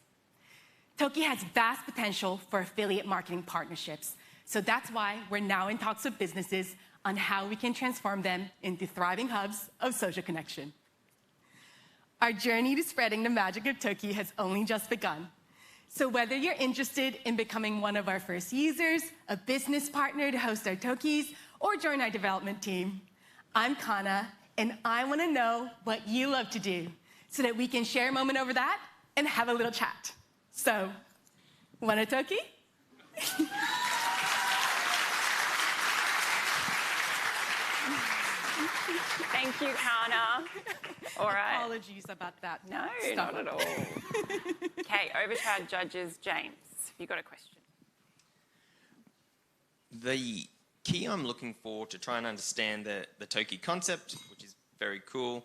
Speaker 10: Toki has vast potential for affiliate marketing partnerships, so that's why we're now in talks with businesses on how we can transform them into thriving hubs of social connection. Our journey to spreading the magic of Toki has only just begun. So whether you're interested in becoming one of our first users, a business partner to host our Tokis, or join our development team, I'm Kana, and I want to know what you love to do so that we can share a moment over that and have a little chat. So, want a Toki?
Speaker 1: Thank you, Kana. All right.
Speaker 10: Apologies about that.
Speaker 1: No, not at all. Okay, over to our judges. James, you got a question?
Speaker 5: The key I'm looking for to try and understand the Toki concept, which is very cool,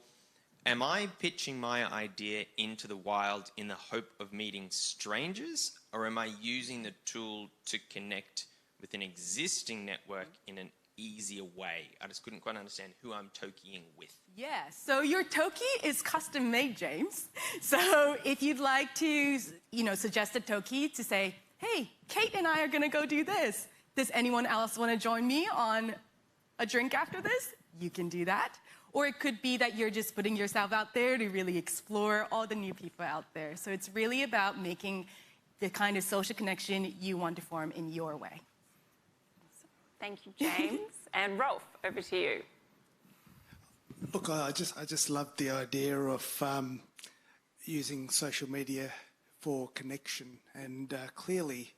Speaker 5: am I pitching my idea into the wild in the hope of meeting strangers, or am I using the tool to connect with an existing network in an easier way? I just couldn't quite understand who I'm Tokiing with.
Speaker 10: Yeah, so your Toki is custom made, James. So if you'd like to, suggest a Toki to say, hey, Kate and I are gonna go do this. Does anyone else wanna join me on a drink after this? You can do that. Or it could be that you're just putting yourself out there to really explore all the new people out there. So it's really about making the kind of social connection you want to form in your way.
Speaker 1: Thank you, James. And Rolf, over to you.
Speaker 7: Look, I just love the idea of using social media for connection, and clearly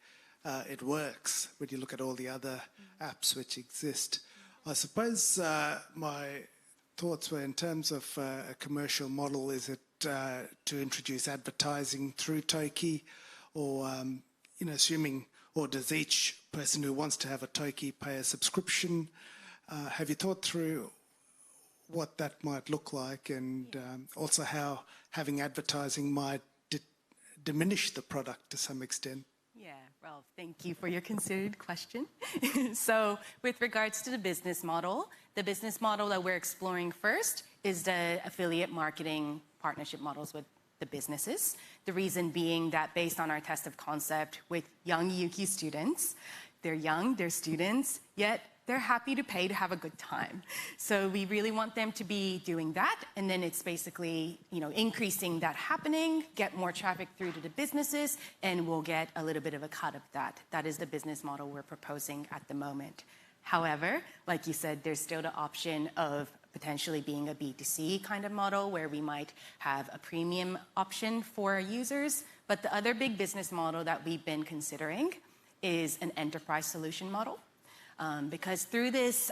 Speaker 7: it works when you look at all the other apps which exist. I suppose my thoughts were in terms of a commercial model. Is it to introduce advertising through Toki, or assuming, or does each person who wants to have a Toki pay a subscription? Have you thought through what that might look like, and also how having advertising might diminish the product to some extent?
Speaker 10: Yeah, Ralph, thank you for your considered question. So with regards to the business model that we're exploring first is the affiliate marketing partnership models with the businesses. The reason being that based on our test of concept with young Yuki students, They're young, they're students, yet they're happy to pay to have a good time. So we really want them to be doing that, and then it's basically, increasing that happening, get more traffic through to the businesses, and we'll get a little bit of a cut of that. That is the business model we're proposing at the moment. However, like you said, there's still the option of potentially being a B2C kind of model where we might have a premium option for our users. But the other big business model that we've been considering is an enterprise solution model. Because through this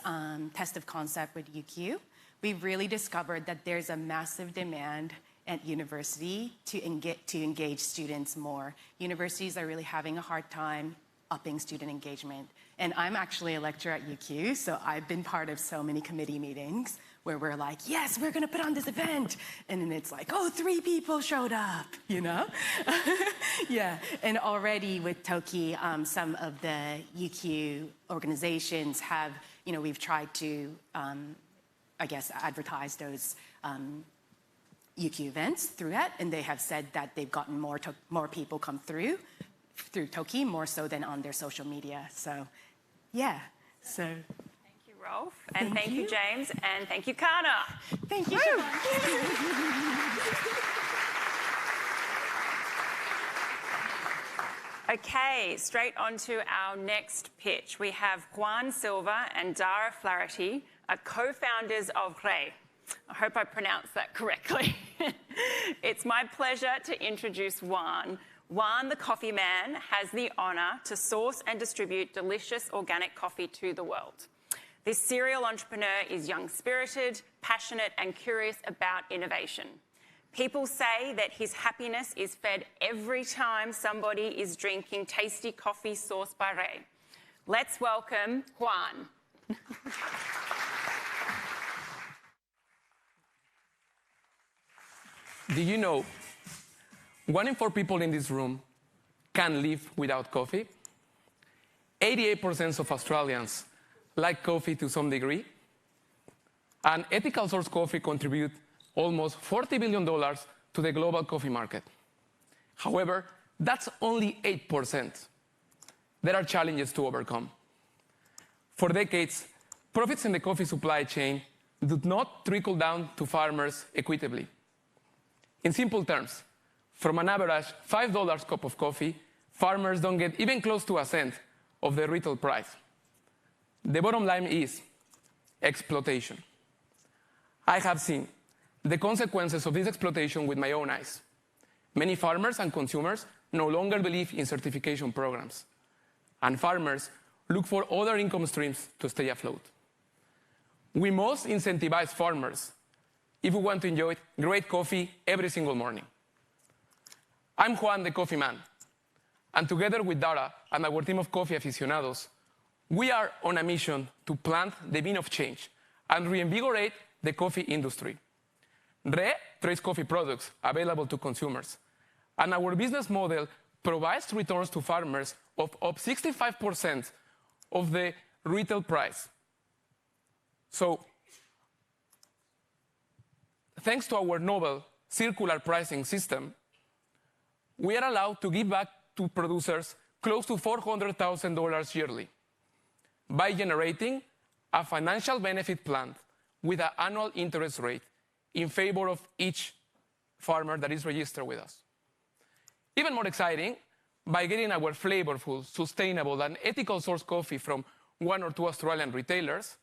Speaker 10: test of concept with UQ, we've really discovered that there's a massive demand at university to engage students more. Universities are really having a hard time upping student engagement. And I'm actually a lecturer at UQ, so I've been part of so many committee meetings where we're like, yes, we're gonna put on this event. And then it's like, oh, 3 people showed up, Yeah, and already with Toki, some of the UQ organizations have, we've tried to, advertise those UQ events through that, and they have said that they've gotten more people come through Toki, more so than on their social media. So, yeah, so.
Speaker 1: Thank you, Rolf, and thank you, James, and thank you, Kana.
Speaker 10: Thank you.
Speaker 1: Okay, straight on to our next pitch. We have Juan Silva and Dara Flaherty, are co-founders of Re. I hope I pronounced that correctly. It's my pleasure to introduce Juan. Juan, the coffee man, has the honour to source and distribute delicious organic coffee to the world. This serial entrepreneur is young-spirited, passionate and curious about innovation. People say that his happiness is fed every time somebody is drinking tasty coffee sourced by Re. Let's welcome Juan.
Speaker 11: Do you know 1 in 4 people in this room can live without coffee? 88% of Australians like coffee to some degree. And ethical source coffee contributes almost $40 billion to the global coffee market. However, that's only 8%. There are challenges to overcome. For decades, profits in the coffee supply chain do not trickle down to farmers equitably. In simple terms, from an average $5 cup of coffee, farmers don't get even close to a cent of the retail price. The bottom line is exploitation. I have seen the consequences of this exploitation with my own eyes. Many farmers and consumers no longer believe in certification programs, and farmers look for other income streams to stay afloat. We must incentivize farmers if we want to enjoy great coffee every single morning. I'm Juan, the coffee man, and together with Dara and our team of coffee aficionados, we are on a mission to plant the bean of change and reinvigorate the coffee industry. Re trades coffee products available to consumers, and our business model provides returns to farmers of up 65% of the retail price. So, thanks to our novel circular pricing system, we are allowed to give back to producers close to $400,000 yearly by generating a financial benefit plan with an annual interest rate in favor of each farmer that is registered with us. Even more exciting, by getting our flavorful, sustainable, and ethical source coffee from 1 or 2 Australian retailers,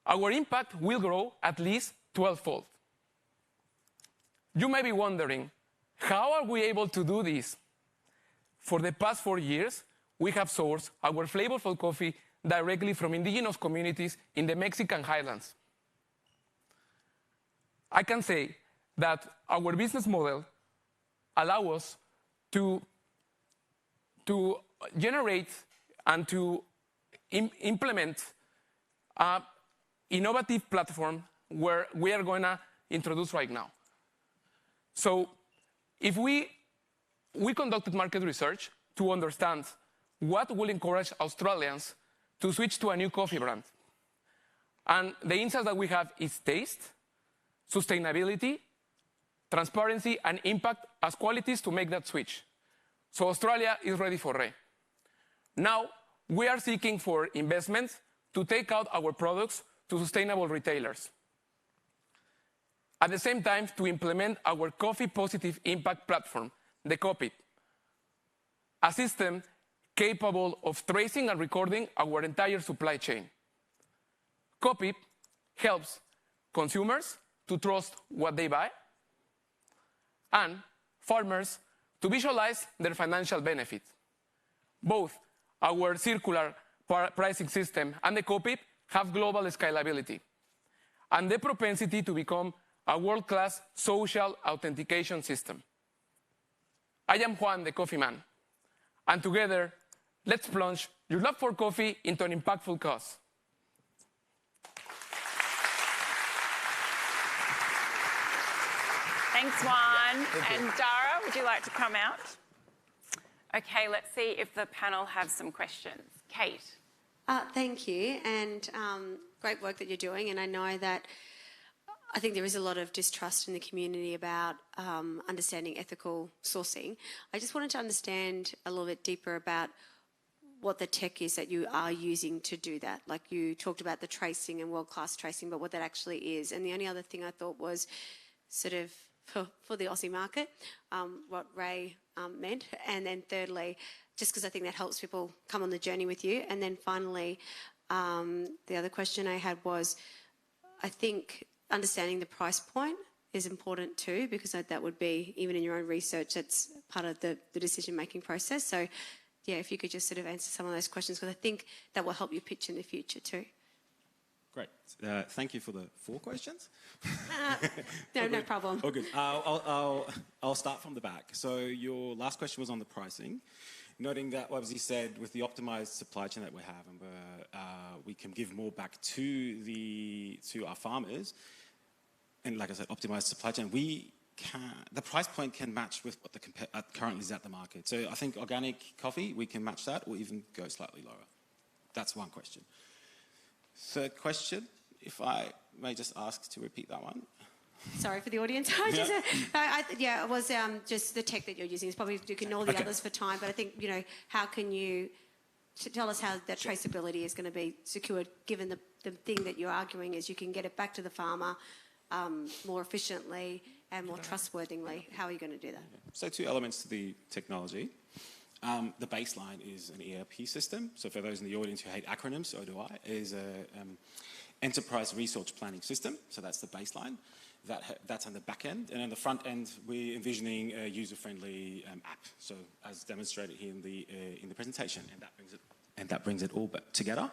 Speaker 11: our impact will grow at least 12-fold. You may be wondering, how are we able to do this? For the past 4 years, we have sourced our flavorful coffee directly from indigenous communities in the Mexican highlands. I can say that our business model allows us to generate and to implement an innovative platform where we are going to introduce right now. So if we conducted market research to understand what will encourage Australians to switch to a new coffee brand. And the insights that we have is taste, sustainability, transparency, and impact as qualities to make that switch. So Australia is ready for Re. Now, we are seeking for investments to take out our products to sustainable retailers. At the same time, to implement our coffee positive impact platform, the COPIP, a system capable of tracing and recording our entire supply chain. COPIP helps consumers to trust what they buy and farmers to visualize their financial benefits. Both our circular pricing system and the COPIP have global scalability and the propensity to become a world-class social authentication system. I am Juan, the Coffee Man, and together, let's plunge your love for coffee into an impactful cause.
Speaker 1: Thanks, Juan. And Dara, would you like to come out? Okay, let's see if the panel have some questions. Kate.
Speaker 4: Thank you, and great work that you're doing. And I know that I think there is a lot of distrust in the community about understanding ethical sourcing. I just wanted to understand a little bit deeper about what the tech is that you are using to do that. Like you talked about the tracing and world-class tracing, but what that actually is. And the only other thing I thought was sort of for the Aussie market, what Ray meant. And then thirdly, just because I think that helps people come on the journey with you. And then finally, the other question I had was, I think understanding the price point is important too, because that would be, even in your own research, that's part of the decision-making process. So, yeah, if you could just sort of answer some of those questions, because I think that will help you pitch in the future too.
Speaker 12: Great. Thank you for the 4 questions.
Speaker 4: No problem.
Speaker 12: Oh, good. I'll start from the back. So your last question was on the pricing. Noting that, obviously said, with the optimized supply chain that we have, and we can give more back to our farmers, and like I said, optimized supply chain, the price point can match with what the currently is at the market. So I think organic coffee, we can match that or even go slightly lower. That's one question. Third question, if I may just ask to repeat that one.
Speaker 4: Sorry for the audience. It was just the tech that you're using. It's probably, you can ignore the others for time, but I think, how can you tell us how that traceability is going to be secured, given the thing that you're arguing is you can get it back to the farmer more efficiently and more trustworthily. How are you going to do that?
Speaker 12: So 2 elements to the technology. The baseline is an ERP system. So for those in the audience who hate acronyms, so do I, is an enterprise resource planning system. So that's the baseline. That's on the back end. And on the front end, we're envisioning a user-friendly app. So as demonstrated here in the presentation, and that brings it all together.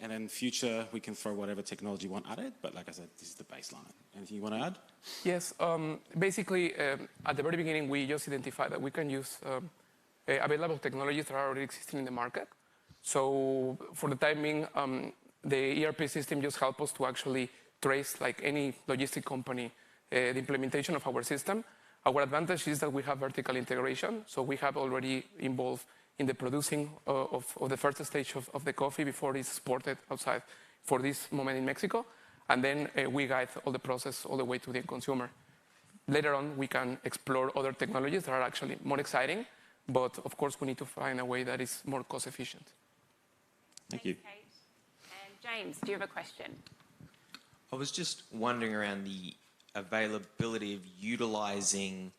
Speaker 12: And then future, we can throw whatever technology you want at it. But like I said, this is the baseline. Anything you want to add?
Speaker 11: Yes. Basically, at the very beginning, we just identified that we can use available technologies that are already existing in the market. So for the time being, the ERP system just helps us to actually trace, like any logistic company, the implementation of our system. Our advantage is that we have vertical integration. So we have already involved in the producing of the first stage of the coffee before it's exported outside for this moment in Mexico. And then we guide all the process all the way to the consumer. Later on, we can explore other technologies that are actually more exciting. But of course, we need to find a way that is more cost efficient.
Speaker 12: Thank you.
Speaker 1: Kate. And James, do you have a question?
Speaker 5: I was just wondering around the availability of utilising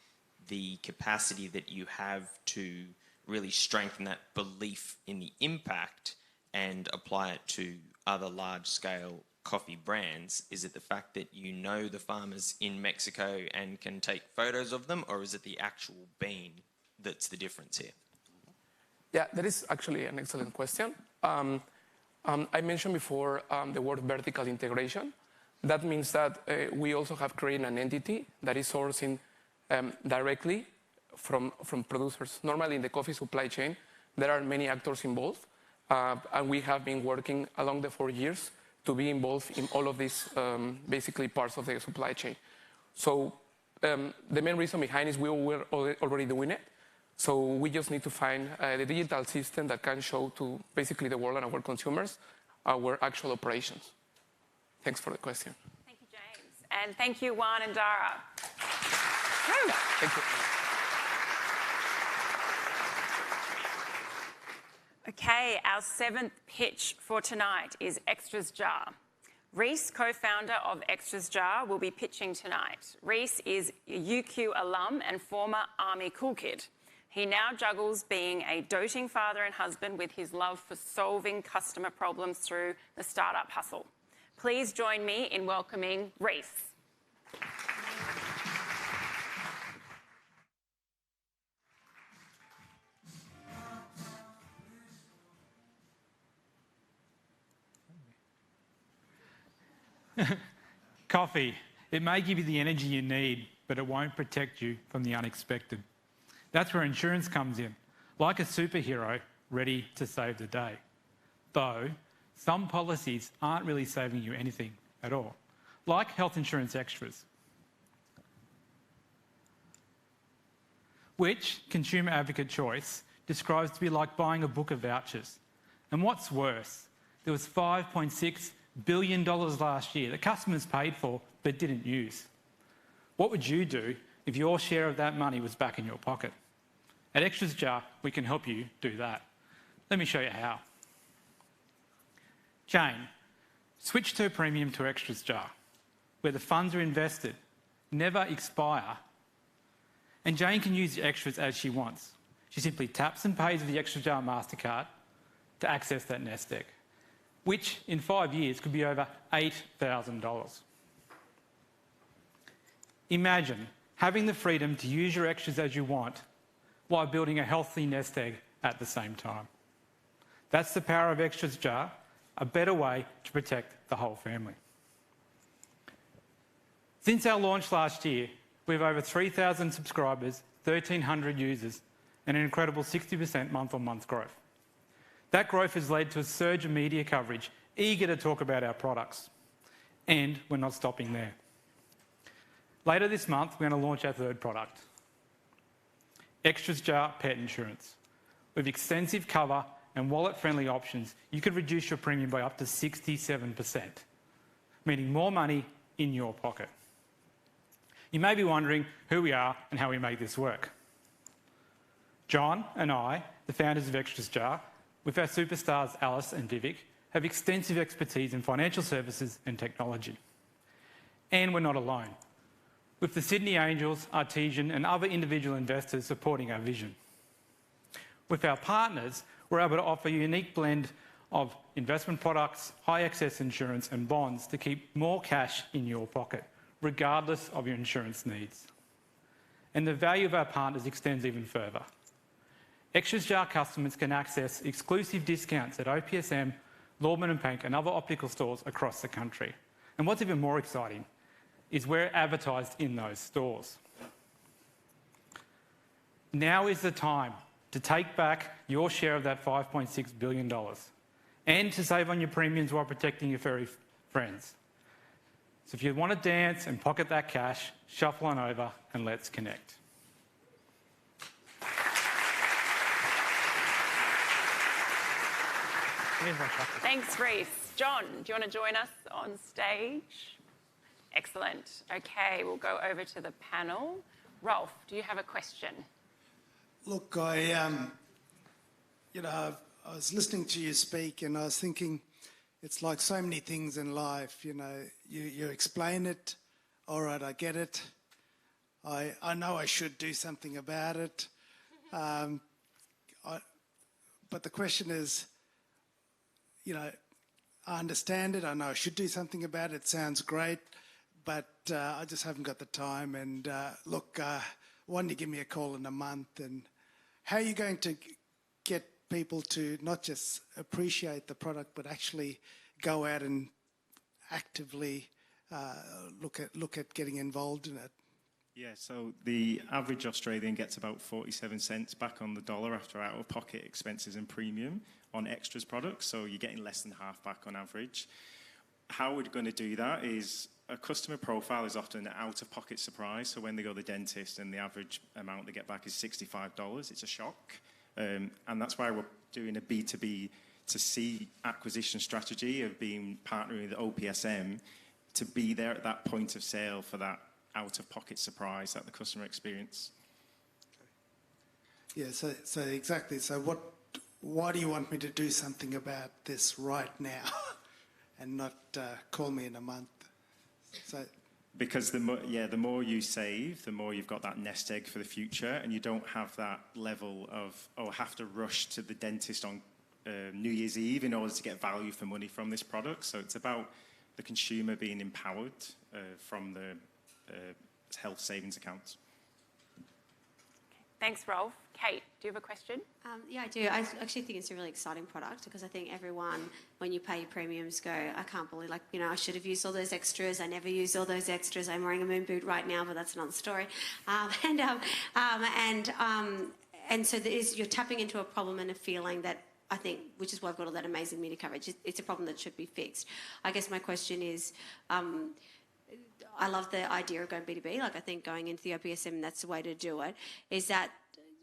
Speaker 5: the capacity that you have to really strengthen that belief in the impact and apply it to other large-scale coffee brands. Is it the fact that you know the farmers in Mexico and can take photos of them, or is it the actual bean that's the difference here?
Speaker 11: Yeah, that is actually an excellent question. I mentioned before the word vertical integration. That means that we also have created an entity that is sourcing directly from producers. Normally in the coffee supply chain, there are many actors involved, and we have been working along the 4 years to be involved in all of these basically parts of the supply chain. So the main reason behind is we were already doing it. So we just need to find the digital system that can show to basically the world and our consumers our actual operations. Thanks for the question.
Speaker 1: Thank you, James. And thank you, Juan and Dara. Thank you. Okay, our seventh pitch for tonight is Extras Jar. Reese, co-founder of Extras Jar, will be pitching tonight. Reese is a UQ alum and former Army cool kid. He now juggles being a doting father and husband with his love for solving customer problems through the startup hustle. Please join me in welcoming Reese.
Speaker 13: Coffee. It may give you the energy you need, but it won't protect you from the unexpected. That's where insurance comes in, like a superhero ready to save the day. Though, some policies aren't really saving you anything at all, like health insurance extras, which Consumer Advocate Choice describes to be like buying a book of vouchers. And what's worse, there was $5.6 billion last year that customers paid for but didn't use. What would you do if your share of that money was back in your pocket? At Extras Jar, we can help you do that. Let me show you how. Jane, switch her premium to Extras Jar, where the funds are invested, never expire, and Jane can use the extras as she wants. She simply taps and pays with the Extras Jar MasterCard to access that nest egg, which in 5 years could be over $8,000. Imagine having the freedom to use your extras as you want while building a healthy nest egg at the same time. That's the power of Extras Jar, a better way to protect the whole family. Since our launch last year, we have over 3,000 subscribers, 1,300 users, and an incredible 60% month-on-month growth. That growth has led to a surge of media coverage, eager to talk about our products. And we're not stopping there. Later this month, we're going to launch our third product, Extras Jar Pet Insurance. With extensive cover and wallet-friendly options, you could reduce your premium by up to 67%, meaning more money in your pocket. You may be wondering who we are and how we make this work. John and I, the founders of Extras Jar, with our superstars Alice and Vivek, have extensive expertise in financial services and technology. And we're not alone, with the Sydney Angels, Artesian and other individual investors supporting our vision. With our partners, we're able to offer a unique blend of investment products, high excess insurance and bonds to keep more cash in your pocket, regardless of your insurance needs. And the value of our partners extends even further. Extras Jar customers can access exclusive discounts at OPSM, Lordman & Pank and other optical stores across the country. And what's even more exciting is we're advertised in those stores. Now is the time to take back your share of that $5.6 billion and to save on your premiums while protecting your furry friends. So if you want to dance and pocket that cash, shuffle on over and let's connect.
Speaker 1: Thanks, Reese. John, do you want to join us on stage? Excellent. Okay, we'll go over to the panel. Rolf, do you have a question?
Speaker 7: Look, I was listening to you speak and I was thinking, it's like so many things in life, you explain it, all right, I get it. I know I should do something about it. But the question is, I understand it, I know I should do something about it, it sounds great, but I just haven't got the time. And look, why don't you give me a call in a month? And how are you going to get people to not just appreciate the product, but actually go out and actively look at getting involved in it?
Speaker 14: Yeah, so the average Australian gets about 47 cents back on the dollar after out-of-pocket expenses and premium on extras products, so you're getting less than half back on average. How we're going to do that is a customer profile is often an out-of-pocket surprise, so when they go to the dentist and the average amount they get back is $65, it's a shock. And that's why we're doing a B2B to C acquisition strategy of partnering with OPSM to be there at that point of sale for that out-of-pocket surprise that the customer experience.
Speaker 7: Yeah, so exactly. So why do you want me to do something about this right now and not call me in a month? So.
Speaker 14: Because the more you save, the more you've got that nest egg for the future, and you don't have that level of, have to rush to the dentist on New Year's Eve in order to get value for money from this product. So it's about the consumer being empowered from the health savings accounts.
Speaker 1: Thanks, Rolf. Kate, do you have a question?
Speaker 4: Yeah, I do. I actually think it's a really exciting product because I think everyone, when you pay your premiums, go, I can't believe, I should have used all those extras. I never used all those extras. I'm wearing a moon boot right now, but that's another story. And so you're tapping into a problem and a feeling that I think, which is why I've got all that amazing media coverage. It's a problem that should be fixed. I guess my question is, I love the idea of going B2B. I think going into the OPSM, that's the way to do it. Is that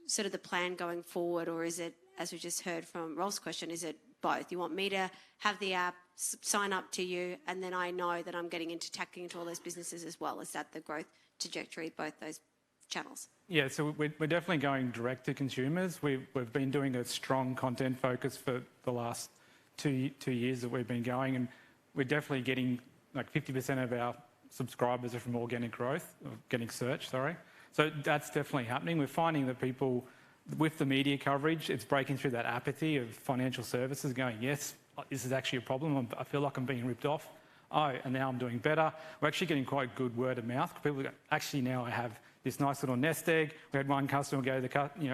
Speaker 4: sort of the plan going forward, or is it, as we just heard from Rolf's question, is it both? You want me to have the app, sign up to you, and then I know that I'm tapping into all those businesses as well? Is that the growth trajectory, both those channels?
Speaker 13: Yeah, so we're definitely going direct to consumers. We've been doing a strong content focus for the last two years that we've been going, and we're definitely getting 50% of our subscribers are from organic growth, or getting search, sorry. So that's definitely happening. We're finding that people, with the media coverage, it's breaking through that apathy of financial services, going, yes, this is actually a problem. I feel like I'm being ripped off. Oh, and now I'm doing better. We're actually getting quite good word of mouth. People go, actually now I have this nice little nest egg. We had one customer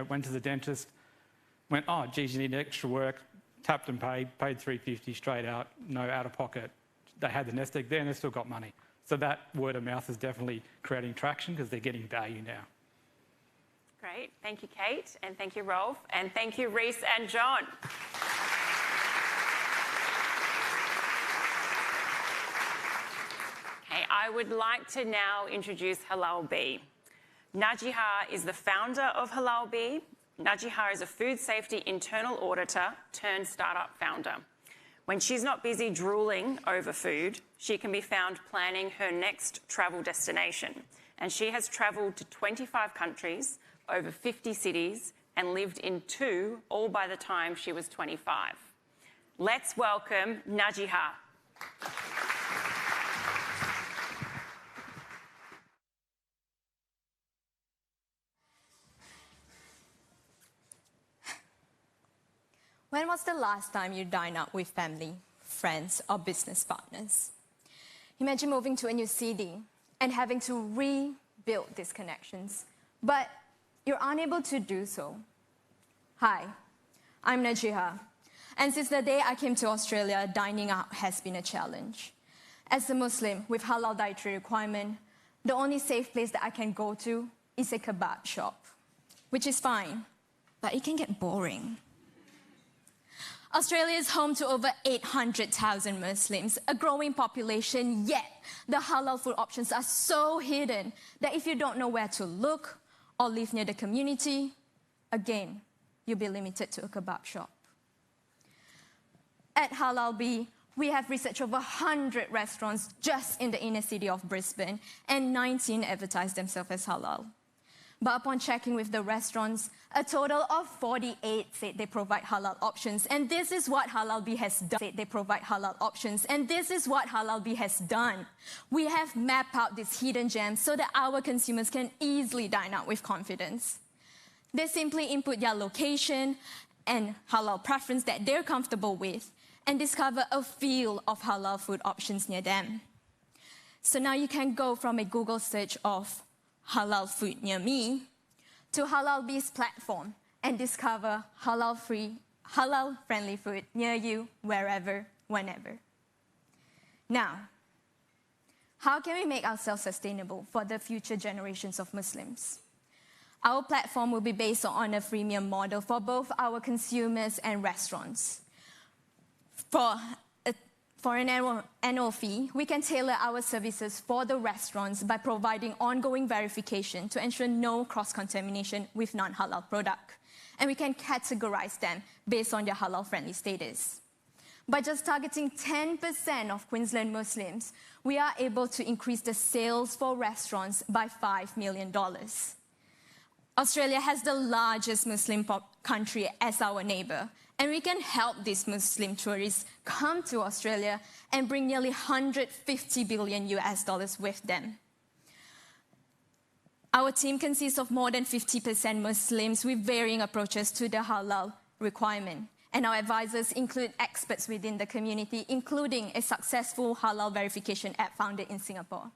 Speaker 13: went to the dentist, went, oh, geez, you need extra work, tapped and paid $350 straight out, no out of pocket. They had the nest egg there and they still got money. So that word of mouth is definitely creating traction because they're getting value now.
Speaker 1: Great. Thank you, Kate. And thank you, Rolf. And thank you, Reese and John. Okay, I would like to now introduce Halal Bee. Najiha is the founder of Halal Bee. Najiha is a food safety internal auditor turned startup founder. When she's not busy drooling over food, she can be found planning her next travel destination. And she has travelled to 25 countries, over 50 cities, and lived in 2, all by the time she was 25. Let's welcome Najiha.
Speaker 15: When was the last time you dined out with family, friends, or business partners? Imagine moving to a new city and having to rebuild these connections, but you're unable to do so. Hi, I'm Najiha, and since the day I came to Australia, dining out has been a challenge. As a Muslim with halal dietary requirement, the only safe place that I can go to is a kebab shop, which is fine, but it can get boring. Australia is home to over 800,000 Muslims, a growing population, yet the halal food options are so hidden that if you don't know where to look or live near the community, again, you'll be limited to a kebab shop. At Halal Bee, we have researched over 100 restaurants just in the inner city of Brisbane, and 19 advertise themselves as halal. But upon checking with the restaurants, a total of 48 said they provide halal options, and this is what Halal Bee has done. They provide halal options, and this is what Halal Bee has done. We have mapped out these hidden gems so that our consumers can easily dine out with confidence. They simply input their location and halal preference that they're comfortable with, and discover a field of halal food options near them. So now you can go from a Google search of halal food near me to Halal Bee's platform and discover halal-friendly food near you, wherever, whenever. Now, how can we make ourselves sustainable for the future generations of Muslims? Our platform will be based on a freemium model for both our consumers and restaurants. For an annual fee, we can tailor our services for the restaurants by providing ongoing verification to ensure no cross-contamination with non-halal product. And we can categorize them based on their halal-friendly status. By just targeting 10% of Queensland Muslims, we are able to increase the sales for restaurants by $5 million. Australia has the largest Muslim country as our neighbour, And we can help these Muslim tourists come to Australia and bring nearly 150 billion US dollars with them. Our team consists of more than 50% Muslims with varying approaches to the halal requirement. And our advisors include experts within the community, including a successful halal verification app founded in Singapore.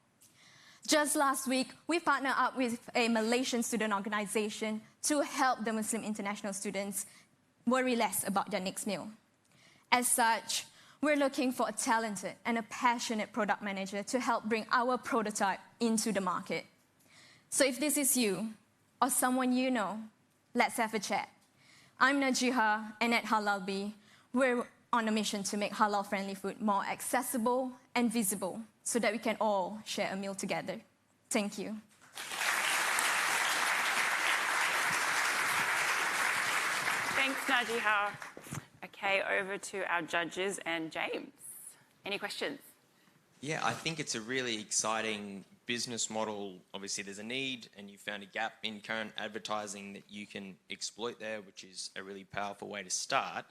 Speaker 15: Just last week, we partnered up with a Malaysian student organization to help the Muslim international students worry less about their next meal. As such, we're looking for a talented and a passionate product manager to help bring our prototype into the market. So if this is you or someone you know, let's have a chat. I'm Najiha, and at Halalbee, we're on a mission to make halal-friendly food more accessible and visible so that we can all share a meal together. Thank you.
Speaker 1: Thanks, Najiha. Okay, over to our judges and James. Any questions?
Speaker 5: Yeah, I think it's a really exciting business model. Obviously, there's a need, and you found a gap in current advertising that you can exploit there, which is a really powerful way to start.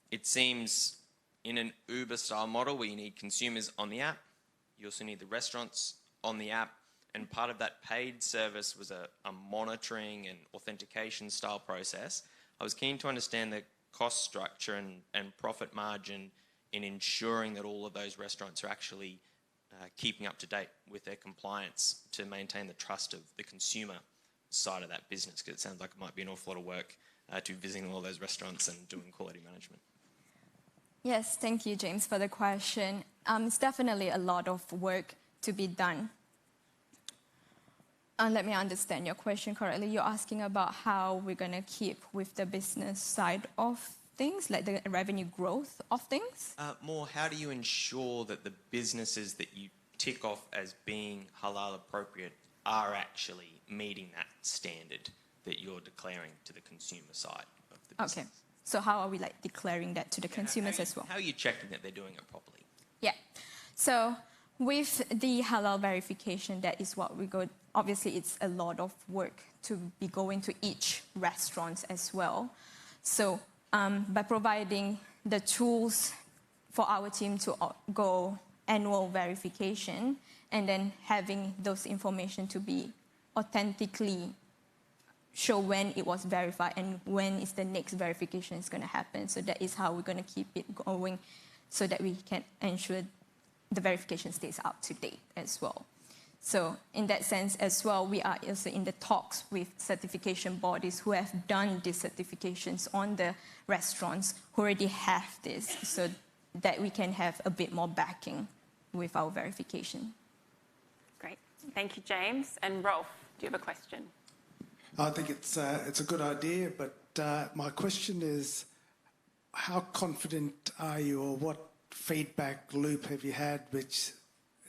Speaker 5: It seems in an Uber-style model where you need consumers on the app, you also need the restaurants on the app, and part of that paid service was a monitoring and authentication style process. I was keen to understand the cost structure and profit margin in ensuring that all of those restaurants are actually keeping up to date with their compliance to maintain the trust of the consumer side of that business, because it sounds like it might be an awful lot of work to visiting all those restaurants and doing quality management.
Speaker 15: Yes, thank you, James, for the question. It's definitely a lot of work to be done. Let me understand your question correctly. You're asking about how we're going to keep with the business side of things, like the revenue growth of things?
Speaker 5: More, how do you ensure that the businesses that you tick off as being halal appropriate are actually meeting that standard that you're declaring to the consumer side of the business?
Speaker 15: Okay, so how are we declaring that to the consumers as well?
Speaker 5: How are you checking that they're doing it properly?
Speaker 15: Yeah, so with the halal verification, that is what we go. Obviously, it's a lot of work to be going to each restaurant as well. So by providing the tools for our team to go annual verification and then having those information to be authentically show when it was verified and when is the next verification is going to happen. So that is how we're going to keep it going so that we can ensure the verification stays up to date as well. So in that sense as well, we are also in the talks with certification bodies who have done these certifications on the restaurants who already have this, so that we can have a bit more backing with our verification.
Speaker 1: Great. Thank you, James. And Rolf, do you have a question?
Speaker 7: I think it's a good idea, but my question is, how confident are you, or what feedback loop have you had which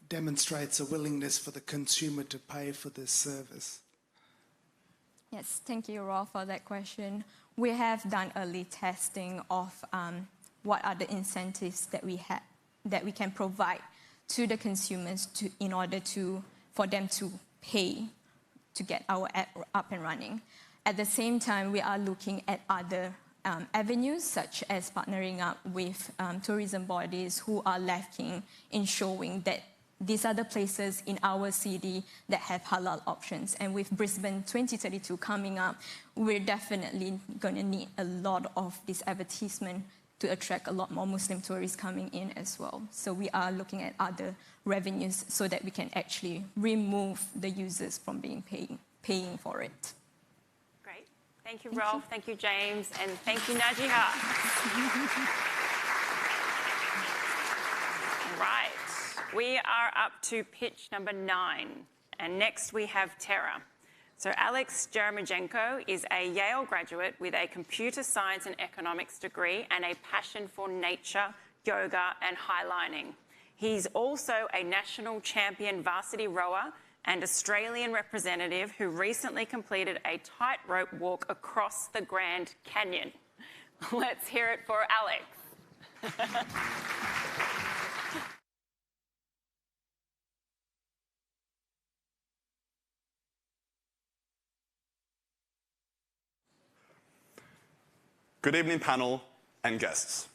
Speaker 7: demonstrates a willingness for the consumer to pay for this service?
Speaker 15: Yes, thank you, Rolf, for that question. We have done early testing of what are the incentives that we can provide to the consumers in order for them to pay to get our app up and running. At the same time, we are looking at other avenues, such as partnering up with tourism bodies who are lacking in showing that these are the places in our city that have halal options. And with Brisbane 2032 coming up, we're definitely going to need a lot of this advertisement to attract a lot more Muslim tourists coming in as well. So we are looking at other revenues so that we can actually remove the users from being paying for it.
Speaker 1: Great. Thank you, Rolf. Thank you, James. And thank you, Najiha. Right. We are up to pitch number 9. And next we have Tara. So Alex Jeremijenko is a Yale graduate with a computer science and economics degree and a passion for nature, yoga and highlining. He's also a national champion varsity rower and Australian representative who recently completed a tightrope walk across the Grand Canyon. Let's hear it for Alex.
Speaker 16: Good evening, panel. and guests.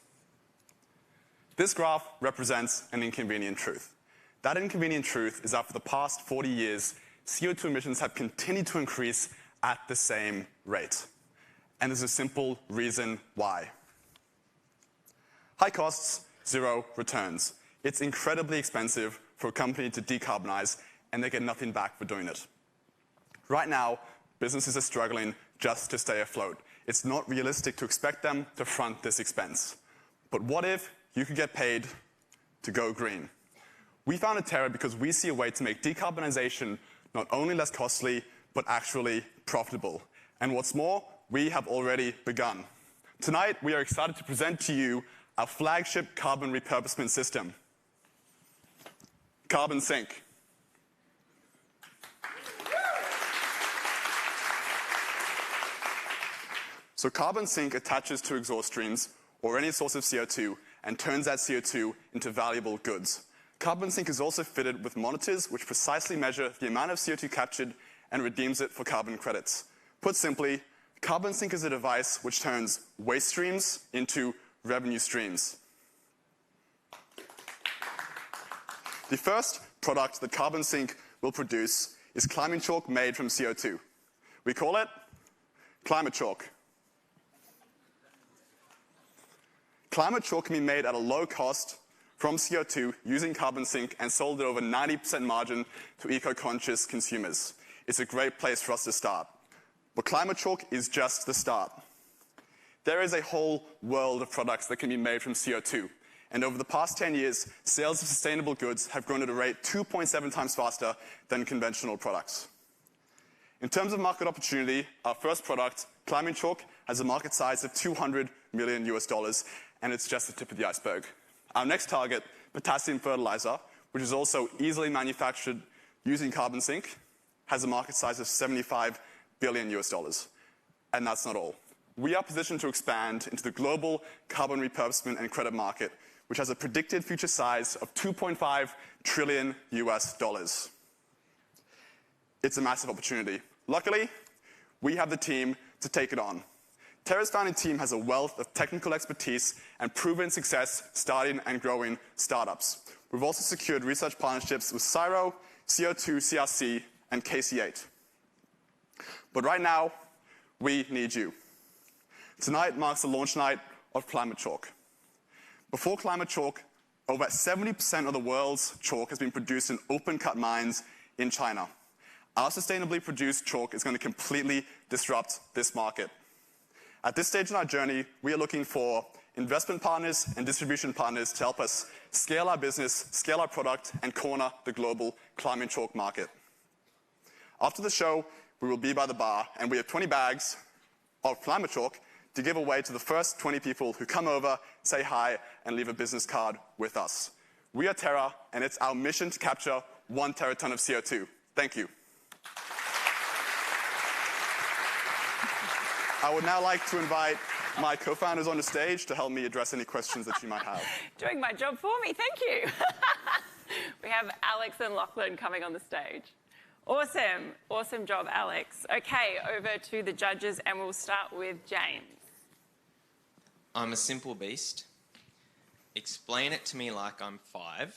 Speaker 16: This graph represents an inconvenient truth. That inconvenient truth is that for the past 40 years, CO2 emissions have continued to increase at the same rate. And there's a simple reason why. High costs, zero returns. It's incredibly expensive for a company to decarbonize, and they get nothing back for doing it. Right now, businesses are struggling just to stay afloat. It's not realistic to expect them to front this expense. But what if you could get paid to go green? We founded Terra because we see a way to make decarbonization not only less costly, but actually profitable. And what's more, we have already begun. Tonight, we are excited to present to you our flagship carbon repurposement system, Carbon Sync. So Carbon Sync attaches to exhaust streams or any source of CO2 and turns that CO2 into valuable goods. Carbon Sync is also fitted with monitors which precisely measure the amount of CO2 captured and redeems it for carbon credits. Put simply, Carbon Sync is a device which turns waste streams into revenue streams. The first product that Carbon Sync will produce is climbing chalk made from CO2. We call it Climate Chalk. Climate Chalk can be made at a low cost from CO2 using Carbon Sync and sold at over 90% margin to eco-conscious consumers. It's a great place for us to start. But Climate Chalk is just the start. There is a whole world of products that can be made from CO2. And over the past 10 years, sales of sustainable goods have grown at a rate 2.7 times faster than conventional products. In terms of market opportunity, our first product, Climate Chalk, has a market size of $200 million US, and it's just the tip of the iceberg. Our next target, potassium fertilizer, which is also easily manufactured using Carbon Sync, has a market size of $75 billion US. And that's not all. We are positioned to expand into the global carbon repurposement and credit market, which has a predicted future size of $2.5 trillion US. It's a massive opportunity. Luckily, we have the team to take it on. Terra's founding team has a wealth of technical expertise and proven success starting and growing startups. We've also secured research partnerships with Cyro, CO2 CRC, and KC8. But right now, we need you. Tonight marks the launch night of Climate Chalk. Before Climate Chalk, over 70% of the world's chalk has been produced in open-cut mines in China. Our sustainably produced chalk is going to completely disrupt this market. At this stage in our journey, we are looking for investment partners and distribution partners to help us scale our business, scale our product, and corner the global Climate Chalk market. After the show, we will be by the bar, and we have 20 bags of Climate Chalk to give away to the first 20 people who come over, say hi, and leave a business card with us. We are Terra, and it's our mission to capture 1 teraton of CO2. Thank you. I would now like to invite my co-founders on the stage to help me address any questions that you might have.
Speaker 1: Doing my job for me, thank you. We have Alex and Lachlan coming on the stage. Awesome, awesome job, Alex. Okay, over to the judges, and we'll start with James.
Speaker 5: I'm a simple beast. Explain it to me like I'm 5.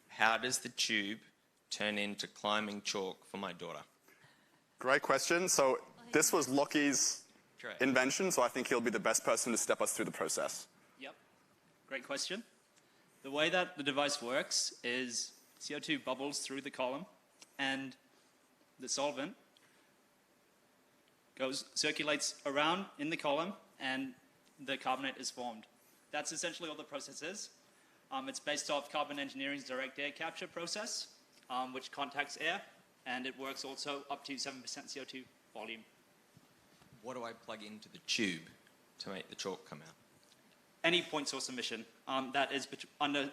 Speaker 5: How does the tube turn into climbing chalk for my daughter?
Speaker 16: Great question. So this was Lockie's invention, so I think he'll be the best person to step us through the process.
Speaker 17: Yep, great question. The way that the device works is CO2 bubbles through the column and the solvent circulates around in the column and the carbonate is formed. That's essentially all the process is. It's based off Carbon Engineering's direct air capture process, which contacts air, and it works also up to 7% CO2 volume.
Speaker 5: What do I plug into the tube to make the chalk come out?
Speaker 17: Any point source emission that is under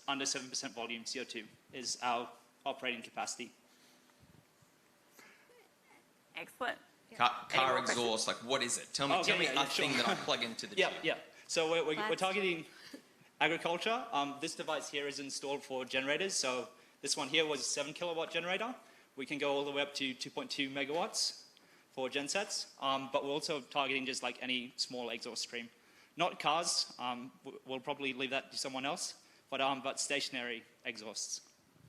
Speaker 17: 7% volume CO2 is our operating capacity.
Speaker 1: Excellent.
Speaker 5: Car exhaust, like what is it? Tell me a thing that I plug into the tube.
Speaker 17: Yeah. So we're targeting agriculture. This device here is installed for generators. So this one here was a 7 kilowatt generator. We can go all the way up to 2.2 megawatts for gensets. But we're also targeting just like any small exhaust stream. Not cars, we'll probably leave that to someone else, but stationary exhausts.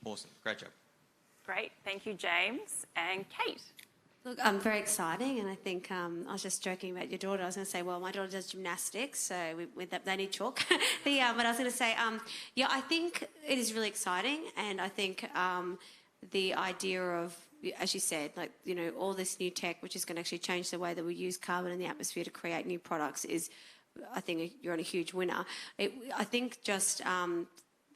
Speaker 5: Awesome, great job.
Speaker 1: Great, thank you, James. And Kate?
Speaker 4: Look, very exciting, and I think I was just joking about your daughter. I was going to say, well, my daughter does gymnastics, so they need chalk. But I was going to say, I think it is really exciting, and I think the idea of, as you said, like, you know, all this new tech, which is going to actually change the way that we use carbon in the atmosphere to create new products, is, I think you're on a huge winner. I think just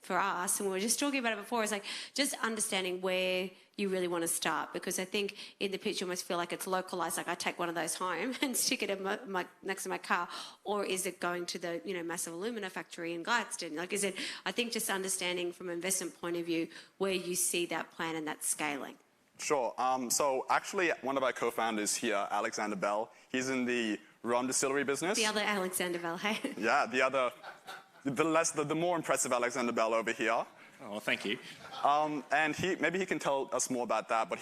Speaker 4: for us, and we were just talking about it before, it's like just understanding where you really want to start, because I think in the pitch you almost feel like it's localized, like I take one of those home and stick it in next to my car, or is it going to the, you know, massive alumina factory in Gladstone? Like, is it? I think just understanding from an investment point of view where you see that plan and that scaling.
Speaker 16: Sure. So actually, one of our co-founders here, Alexander Bell, he's in the rum distillery business.
Speaker 4: The other Alexander Bell, hey?
Speaker 16: Yeah, the more impressive Alexander Bell over here.
Speaker 12: Oh, thank you.
Speaker 16: And maybe he can tell us more about that, but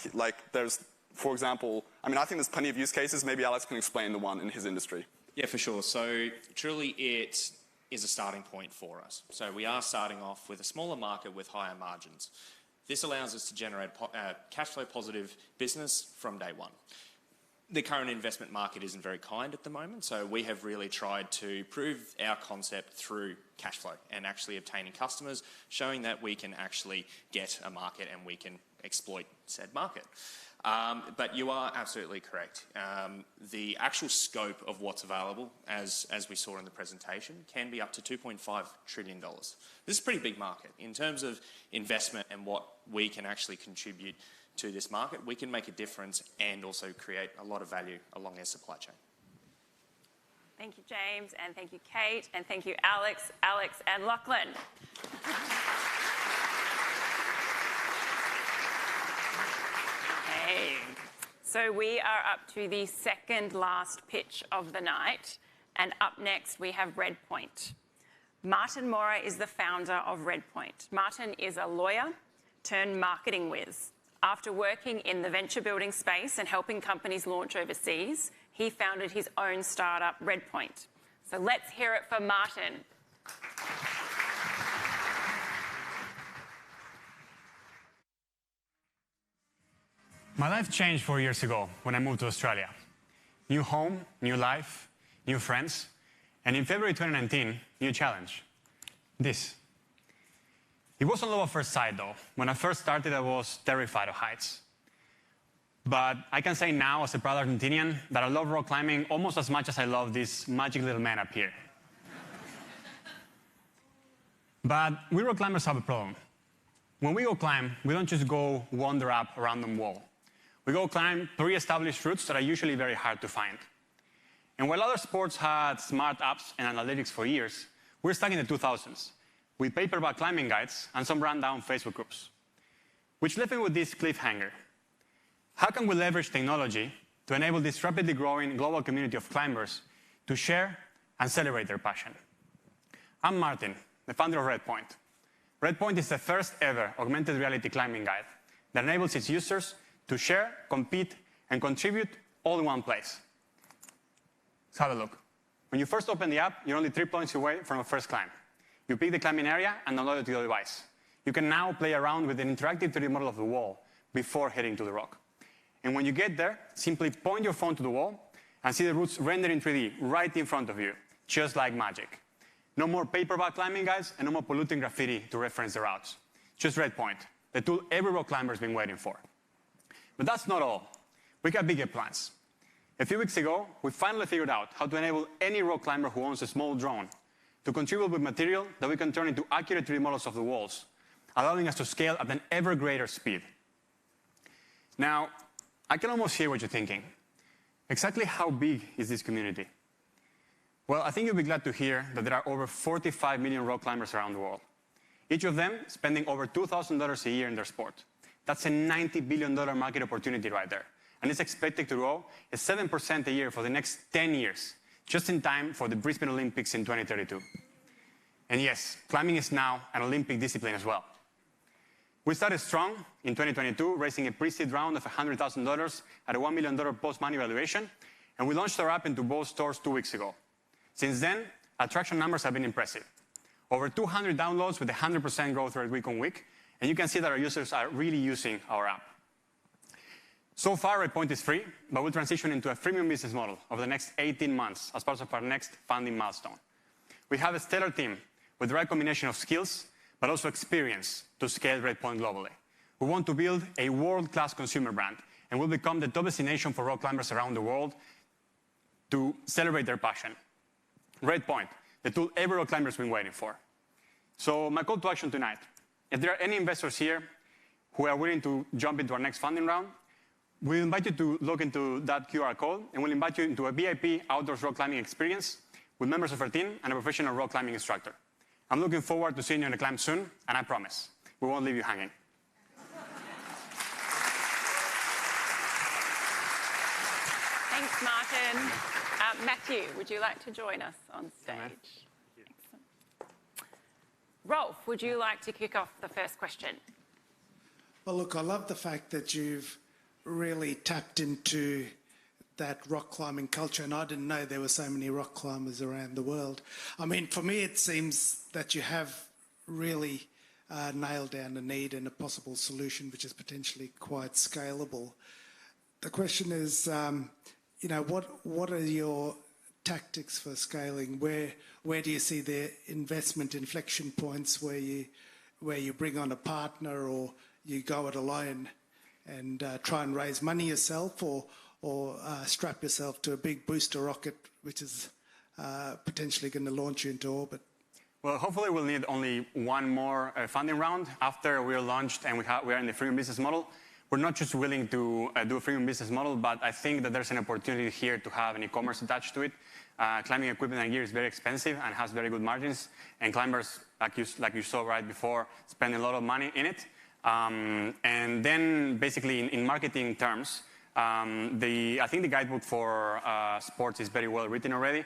Speaker 16: there's, for example, I mean, I think there's plenty of use cases. Maybe Alex can explain the one in his industry.
Speaker 18: Yeah, for sure. So truly it is a starting point for us. So we are starting off with a smaller market with higher margins. This allows us to generate cash flow positive business from day one. The current investment market isn't very kind at the moment, so we have really tried to prove our concept through cash flow and actually obtaining customers, showing that we can actually get a market and we can exploit said market. But you are absolutely correct. The actual scope of what's available, as we saw in the presentation, can be up to $2.5 trillion. This is a pretty big market. In terms of investment and what we can actually contribute to this market, we can make a difference and also create a lot of value along their supply chain.
Speaker 1: Thank you, James, and thank you, Kate, and thank you, Alex, and Lachlan. Okay, so we are up to the second last pitch of the night, and up next we have Redpoint. Martin Mora is the founder of Redpoint. Martin is a lawyer turned marketing whiz. After working in the venture building space and helping companies launch overseas, he founded his own startup, Redpoint. So let's hear it for Martin.
Speaker 19: My life changed 4 years ago when I moved to Australia. New home, new life, new friends, and in February 2019, new challenge. This. It wasn't love at first sight, though. When I first started, I was terrified of heights. But I can say now, as a proud Argentinian, that I love rock climbing almost as much as I love this magic little man up here. But we rock climbers have a problem. When we go climb, we don't just go wander up a random wall. We go climb pre-established routes that are usually very hard to find. And while other sports had smart apps and analytics for years, we're stuck in the 2000s. With paperback climbing guides and some rundown Facebook groups. Which left me with this cliffhanger. How can we leverage technology to enable this rapidly growing global community of climbers to share and celebrate their passion? I'm Martin, the founder of Redpoint. Redpoint is the first ever augmented reality climbing guide that enables its users to share, compete, and contribute all in one place. Let's have a look. When you first open the app, you're only 3 points away from a first climb. You pick the climbing area and download it to your device. You can now play around with an interactive 3D model of the wall before heading to the rock. And when you get there, simply point your phone to the wall and see the routes rendered in 3D right in front of you, just like magic. No more paperback climbing guides and no more polluting graffiti to reference the routes. Just Redpoint, the tool every rock climber's been waiting for. But that's not all. We got bigger plans. A few weeks ago, we finally figured out how to enable any rock climber who owns a small drone to contribute with material that we can turn into accurate 3D models of the walls, allowing us to scale at an ever greater speed. Now, I can almost hear what you're thinking. Exactly how big is this community? Well, I think you'll be glad to hear that there are over 45 million rock climbers around the world, each of them spending over $2,000 a year in their sport. That's a $90 billion market opportunity right there, and it's expected to grow at 7% a year for the next 10 years, just in time for the Brisbane Olympics in 2032. And yes, climbing is now an Olympic discipline as well. We started strong in 2022, raising a pre-seed round of $100,000 at a $1 million post-money valuation, and we launched our app into both stores 2 weeks ago. Since then, attraction numbers have been impressive. Over 200 downloads with 100% growth rate week on week, and you can see that our users are really using our app. So far, RatePoint is free, but we'll transition into a freemium business model over the next 18 months as part of our next funding milestone. We have a stellar team with the right combination of skills, but also experience to scale RatePoint globally. We want to build a world-class consumer brand, and we'll become the top destination for rock climbers around the world to celebrate their passion. RatePoint, the tool every rock climber's been waiting for. So my call to action tonight, if there are any investors here who are willing to jump into our next funding round, we invite you to look into that QR code, and we'll invite you into a VIP outdoors rock climbing experience with members of our team and a professional rock climbing instructor. I'm looking forward to seeing you on the climb soon, and I promise, we won't leave you hanging.
Speaker 1: Thanks, Martin. Matthew, would you like to join us on stage? Excellent. Rolf, would you like to kick off the first question?
Speaker 7: Well, look, I love the fact that you've really tapped into that rock climbing culture, and I didn't know there were so many rock climbers around the world. I mean, for me, it seems that you have really nailed down a need and a possible solution which is potentially quite scalable. The question is, you know, what are your tactics for scaling? Where do you see the investment inflection points where you bring on a partner, or you go it alone and try and raise money yourself, or strap yourself to a big booster rocket which is potentially going to launch you into orbit?
Speaker 19: Well, hopefully we'll need only one more funding round after we're launched and we are in the freemium business model. We're not just willing to do a freemium business model, but I think that there's an opportunity here to have an e-commerce attached to it. Climbing equipment and gear is very expensive and has very good margins, and climbers, like you saw right before, spend a lot of money in it. And then basically in marketing terms, I think the guidebook for sports is very well written already.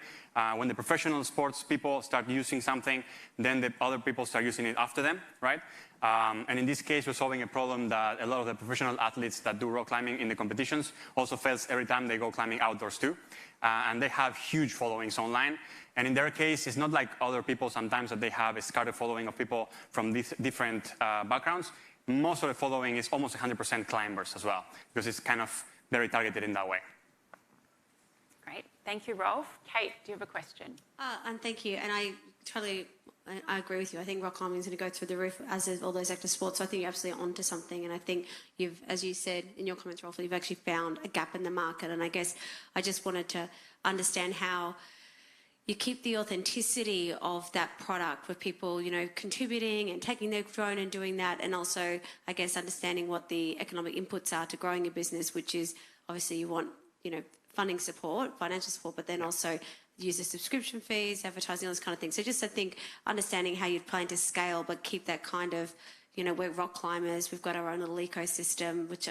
Speaker 19: When the professional sports people start using something, then the other people start using it after them, right? And in this case, we're solving a problem that a lot of the professional athletes that do rock climbing in the competitions also face every time they go climbing outdoors too. And they have huge followings online. And in their case, it's not like other people sometimes that they have a scattered following of people from different backgrounds. Most of the following is almost 100% climbers as well, because it's kind of very targeted in that way.
Speaker 1: Great. Thank you, Rolf. Kate, do you have a question?
Speaker 4: And thank you. And I agree with you. I think rock climbing is going to go through the roof, as is all those active sports. So I think you're absolutely onto something. And I think you've, as you said in your comments, Rolf, you've actually found a gap in the market. And I guess I just wanted to understand how you keep the authenticity of that product with people, you know, contributing and taking their drone and doing that, and also, I guess, understanding what the economic inputs are to growing your business, which is obviously you want, you know, funding support, financial support, but then also use the subscription fees, advertising, all this kind of thing. So just, I think, understanding how you'd plan to scale, but keep that kind of, you know, we're rock climbers, we've got our own little ecosystem, which,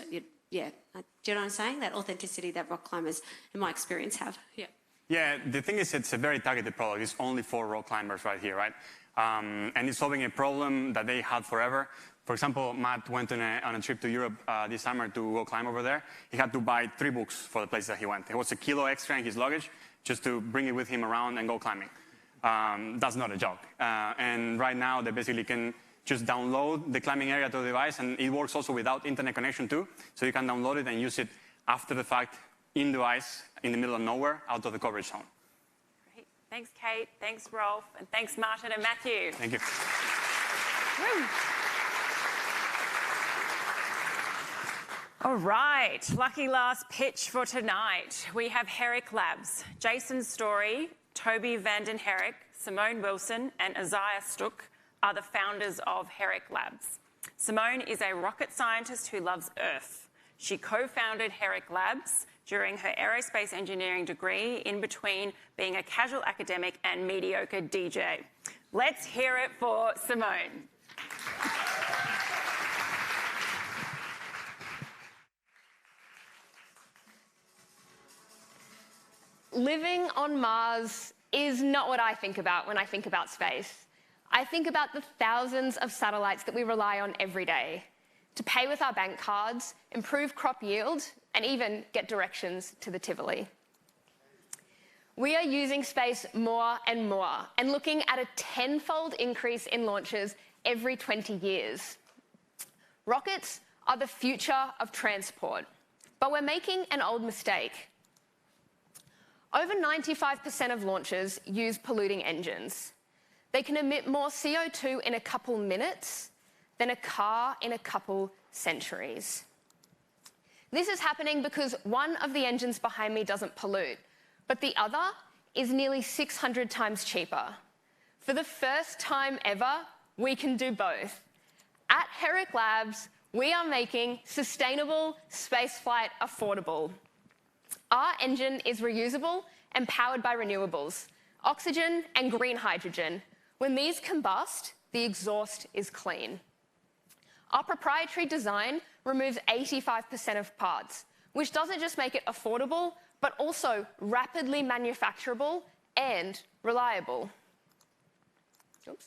Speaker 4: yeah, do you know what I'm saying? That authenticity that rock climbers, in my experience, have. Yeah.
Speaker 19: Yeah, the thing is, it's a very targeted product. It's only for rock climbers right here, right? And it's solving a problem that they had forever. For example, Matt went on a trip to Europe this summer to go climb over there. He had to buy 3 books for the place that he went. It was a kilo extra in his luggage just to bring it with him around and go climbing. That's not a joke. And right now, they basically can just download the climbing area to the device, and it works also without internet connection too. So you can download it and use it after the fact in device, in the middle of nowhere, out of the coverage zone.
Speaker 1: Great. Thanks, Kate. Thanks, Rolf. And thanks, Martin and Matthew.
Speaker 19: Thank you.
Speaker 1: Woo. All right. Lucky last pitch for tonight. We have Herrick Labs. Jason Story, Toby Vanden Herrick, Simone Wilson, and Isaiah Stuck are the founders of Herrick Labs. Simone is a rocket scientist who loves Earth. She co-founded Herrick Labs during her aerospace engineering degree, in between being a casual academic and mediocre DJ. Let's hear it for Simone.
Speaker 20: Living on Mars is not what I think about when I think about space. I think about the thousands of satellites that we rely on every day to pay with our bank cards, improve crop yield, and even get directions to the Tivoli. we are using space more and more and looking at a 10-fold increase in launches every 20 years. Rockets are the future of transport, but we're making an old mistake. Over 95% of launches use polluting engines. They can emit more CO2 in a couple minutes than a car in a couple centuries. This is happening because one of the engines behind me doesn't pollute, but the other is nearly 600 times cheaper. For the first time ever, we can do both. At Herrick Labs, we are making sustainable spaceflight affordable. Our engine is reusable and powered by renewables, oxygen and green hydrogen. When these combust, the exhaust is clean. Our proprietary design removes 85% of parts, which doesn't just make it affordable, but also rapidly manufacturable and reliable. Oops.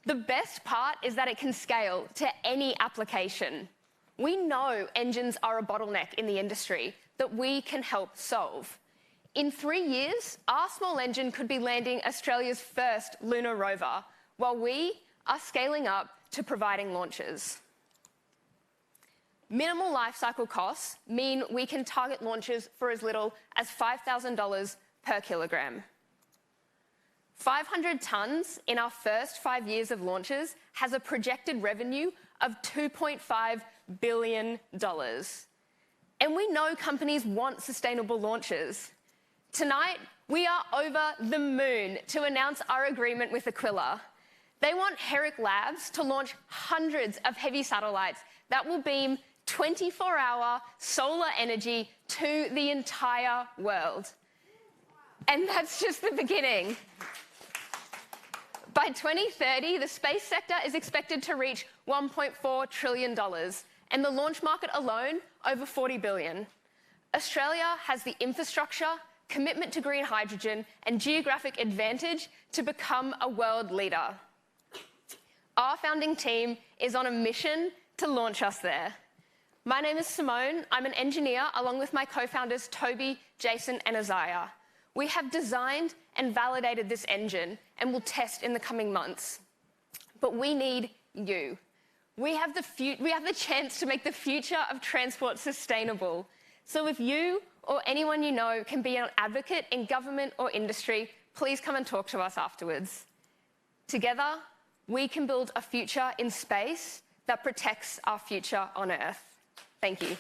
Speaker 20: The best part is that it can scale to any application. We know engines are a bottleneck in the industry that we can help solve. In 3 years, our small engine could be landing Australia's first lunar rover, while we are scaling up to providing launches. Minimal life cycle costs mean we can target launches for as little as $5,000 per kilogram. 500 tonnes in our first 5 years of launches has a projected revenue of $2.5 billion. And we know companies want sustainable launches. Tonight, we are over the moon to announce our agreement with Aquila. They want Herrick Labs to launch hundreds of heavy satellites that will beam 24-hour solar energy to the entire world. And that's just the beginning. By 2030, the space sector is expected to reach $1.4 trillion, and the launch market alone, over $40 billion. Australia has the infrastructure, commitment to green hydrogen, and geographic advantage to become a world leader. Our founding team is on a mission to launch us there. My name is Simone. I'm an engineer along with my co-founders Toby, Jason, and Isaiah. We have designed and validated this engine and will test in the coming months. But we need you. We have the chance to make the future of transport sustainable. So if you or anyone you know can be an advocate in government or industry, please come and talk to us afterwards. Together, we can build a future in space that protects our future on Earth. Thank you.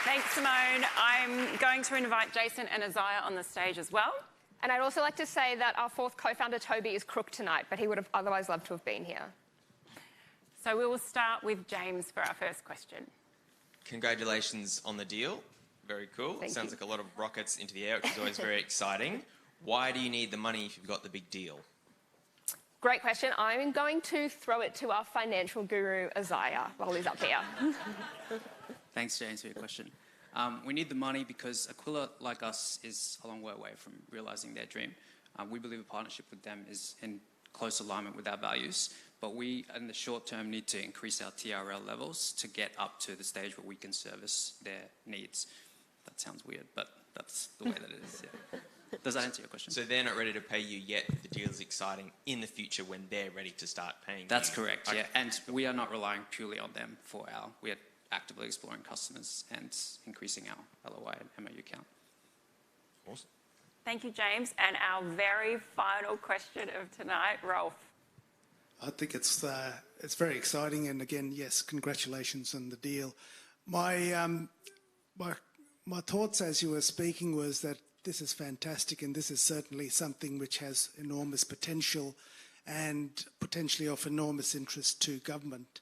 Speaker 1: Thanks, Simone. I'm going to invite Jason and Isaiah on the stage as well.
Speaker 20: And I'd also like to say that our fourth co-founder, Toby, is crook tonight, but he would have otherwise loved to have been here.
Speaker 1: So we will start with James for our first question.
Speaker 5: Congratulations on the deal. Very cool. Sounds like a lot of rockets into the air, which is always very exciting. Why do you need the money if you've got the big deal?
Speaker 20: Great question. I'm going to throw it to our financial guru, Isaiah, while he's up here.
Speaker 21: Thanks, James, for your question. We need the money because Aquila, like us, is a long way away from realising their dream. We believe a partnership with them is in close alignment with our values, but we, in the short term, need to increase our TRL levels to get up to the stage where we can service their needs. That sounds weird, but that's the way that it is. Yeah. Does that answer your question?
Speaker 5: So they're not ready to pay you yet, but the deal is exciting in the future when they're ready to start paying you.
Speaker 21: That's correct, yeah. And we are not relying purely on them we are actively exploring customers and increasing our LOI and MOU count.
Speaker 5: Awesome.
Speaker 1: Thank you, James. And our very final question of tonight, Rolf.
Speaker 7: I think it's very exciting, and again, yes, congratulations on the deal. My thoughts as you were speaking was that this is fantastic, and this is certainly something which has enormous potential and potentially of enormous interest to government.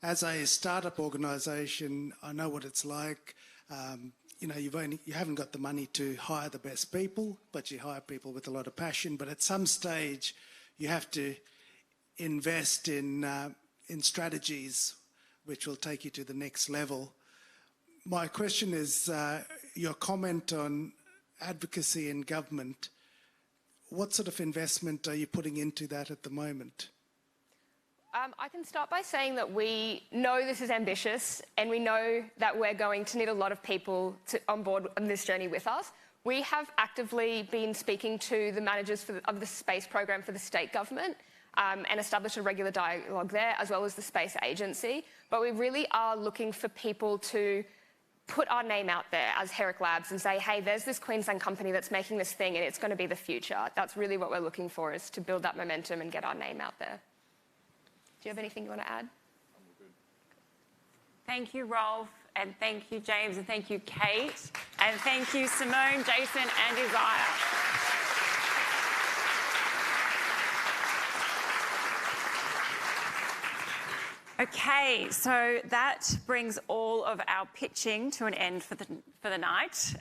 Speaker 7: As a startup organisation, I know what it's like. You haven't got the money to hire the best people, but you hire people with a lot of passion. But at some stage, you have to invest in strategies which will take you to the next level. My question is your comment on advocacy in government. What sort of investment are you putting into that at the moment?
Speaker 20: I can start by saying that we know this is ambitious and we know that we're going to need a lot of people on board on this journey with us. We have actively been speaking to the managers of the space program for the state government and established a regular dialogue there, as well as the space agency. But we really are looking for people to put our name out there as Herrick Labs and say, hey, there's this Queensland company that's making this thing and it's going to be the future. That's really what we're looking for, is to build that momentum and get our name out there. Do you have anything you want to add?
Speaker 1: Thank you, Rolf, and thank you, James, and thank you, Kate, and thank you, Simone, Jason, and Isaiah. Okay, so that brings all of our pitching to an end for the night.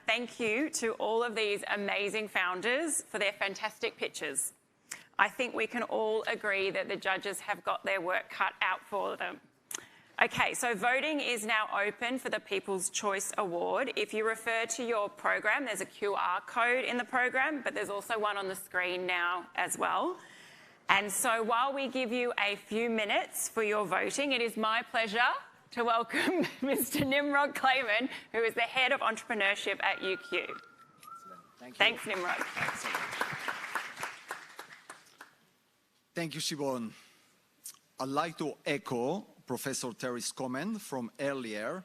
Speaker 1: Thank you to all of these amazing founders for their fantastic pitches. I think we can all agree that the judges have got their work cut out for them. Okay, so voting is now open for the People's Choice Award. If you refer to your program, there's a QR code in the program, but there's also one on the screen now as well. And so while we give you a few minutes for your voting, it is my pleasure to welcome Mr. Nimrod Clayman, who is the Head of Entrepreneurship at UQ. Thanks, Nimrod.
Speaker 2: Thank you, Siobhan. I'd like to echo Professor Terry's comment from earlier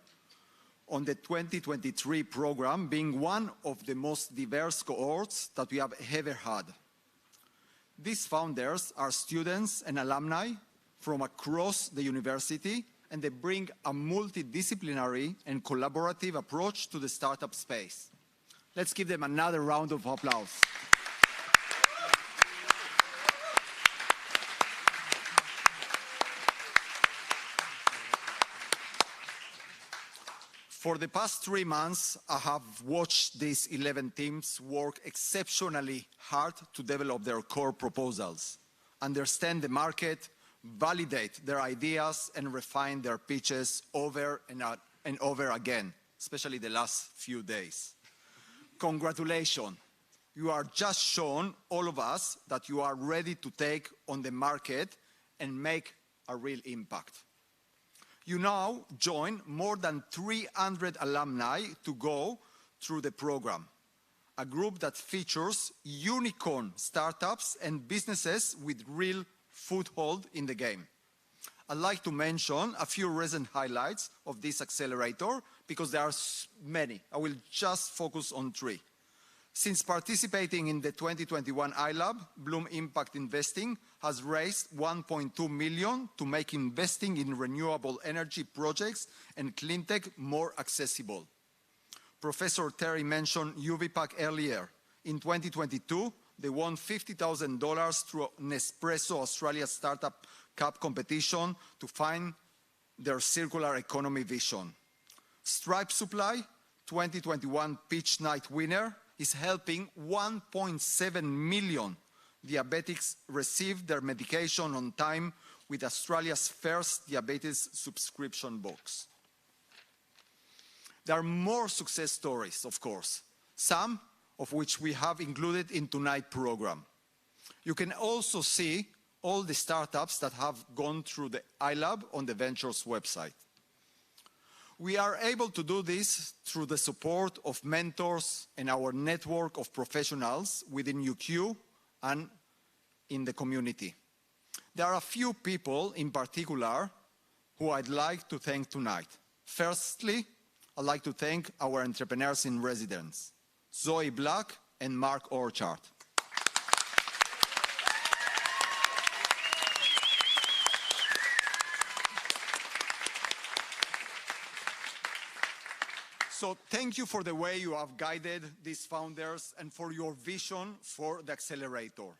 Speaker 2: on the 2023 program being one of the most diverse cohorts that we have ever had. These founders are students and alumni from across the university, and they bring a multidisciplinary and collaborative approach to the startup space. Let's give them another round of applause. For the past 3 months, I have watched these 11 teams work exceptionally hard to develop their core proposals, understand the market, validate their ideas, and refine their pitches over and over again, especially the last few days. Congratulations. You are just shown all of us that you are ready to take on the market and make a real impact. You now join more than 300 alumni to go through the program, a group that features unicorn startups and businesses with real foothold in the game. I'd like to mention a few recent highlights of this accelerator because there are many. I will just focus on 3. Since participating in the 2021 iLab, Bloom Impact Investing has raised $1.2 million to make investing in renewable energy projects and clean tech more accessible. Professor Terry mentioned UVPAC earlier. In 2022, they won $50,000 through Nespresso Australia Startup Cup competition to find their circular economy vision. Stripe Supply, 2021 Pitch Night winner, is helping 1.7 million diabetics receive their medication on time with Australia's first diabetes subscription box. There are more success stories, of course, some of which we have included in tonight's program. You can also see all the startups that have gone through the iLab on the Ventures website. We are able to do this through the support of mentors and our network of professionals within UQ and in the community. There are a few people in particular who I'd like to thank tonight. Firstly, I'd like to thank our entrepreneurs in residence, Zoe Black and Mark Orchard. So thank you for the way you have guided these founders and for your vision for the accelerator.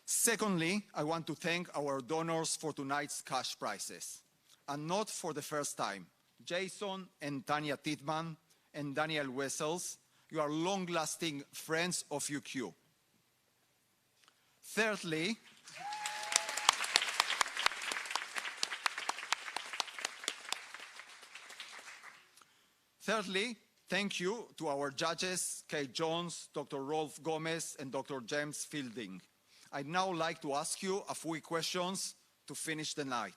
Speaker 2: Secondly, I want to thank our donors for tonight's cash prizes. And not for the first time, Jason and Tanya Titman and Daniel Wessels, you are long-lasting friends of UQ. Thirdly, thank you to our judges, Kate Jones, Dr. Rolf Gomez, and Dr. James Fielding. I'd now like to ask you a few questions to finish the night.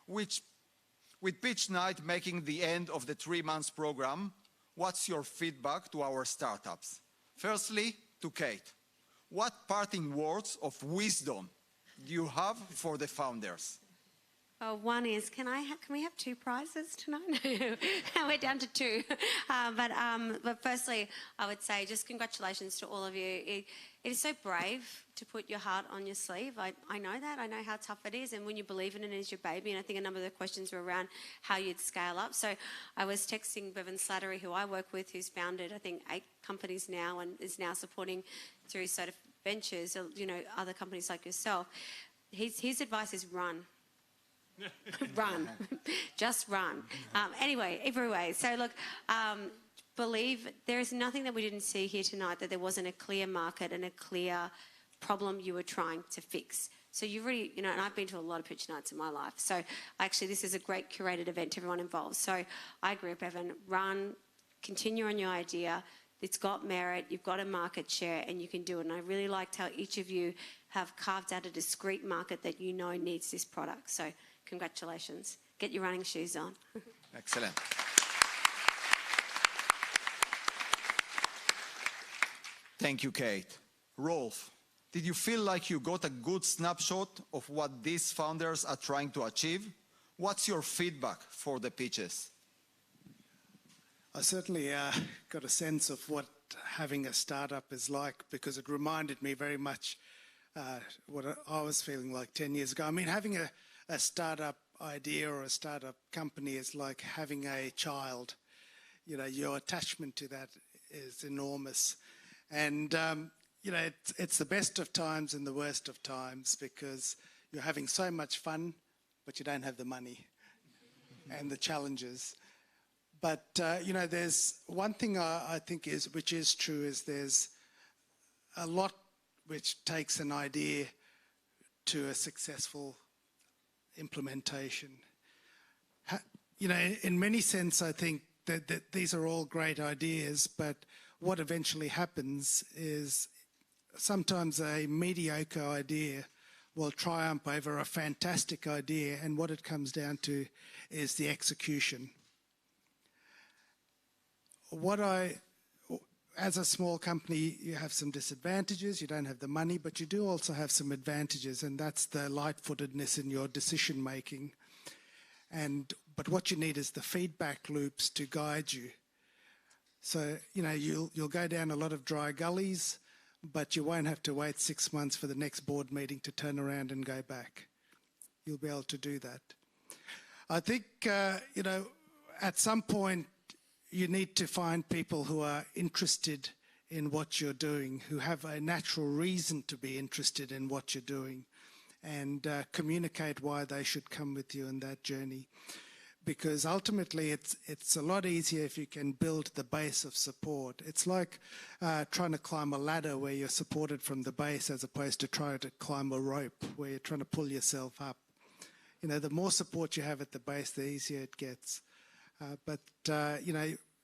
Speaker 2: With Pitch Night making the end of the 3 months program, what's your feedback to our startups? Firstly, to Kate, what parting words of wisdom do you have for the founders?
Speaker 4: One is, can we have 2 prizes tonight? We're down to 2. But firstly, I would say just congratulations to all of you. It is so brave to put your heart on your sleeve. I know that. I know how tough it is. And when you believe in it as your baby, and I think a number of the questions were around how you'd scale up. So I was texting Bevan Slattery, who I work with, who's founded, I think, 8 companies now and is now supporting through Soda Ventures, other companies like yourself. His advice is run. Run. Just run. Anyway, every way. So look, believe there is nothing that we didn't see here tonight that there wasn't a clear market and a clear problem you were trying to fix. So you've really, and I've been to a lot of pitch nights in my life. So actually this is a great curated event to everyone involved. So I agree with Evan. Run, continue on your idea. It's got merit, you've got a market share, and you can do it. And I really liked how each of you have carved out a discrete market that you know needs this product. So congratulations. Get your running shoes on.
Speaker 2: Excellent. Thank you, Kate. Rolf, did you feel like you got a good snapshot of what these founders are trying to achieve? What's your feedback for the pitches?
Speaker 7: I certainly got a sense of what having a startup is like, because it reminded me very much what I was feeling like 10 years ago. I mean, having a startup idea or a startup company is like having a child. Your attachment to that is enormous. And, it's the best of times and the worst of times, because you're having so much fun, but you don't have the money and the challenges. But, there's one thing I think which is true, is there's a lot which takes an idea to a successful implementation. In many sense, I think that these are all great ideas, but what eventually happens is sometimes a mediocre idea will triumph over a fantastic idea, and what it comes down to is the execution. As a small company, you have some disadvantages. You don't have the money, but you do also have some advantages, and that's the light-footedness in your decision making. But what you need is the feedback loops to guide you. So you'll go down a lot of dry gullies, but you won't have to wait 6 months for the next board meeting to turn around and go back. You'll be able to do that. I think at some point, you need to find people who are interested in what you're doing, who have a natural reason to be interested in what you're doing, and communicate why they should come with you in that journey. Because ultimately, it's a lot easier if you can build the base of support. It's like trying to climb a ladder where you're supported from the base, as opposed to trying to climb a rope where you're trying to pull yourself up. The more support you have at the base, the easier it gets. But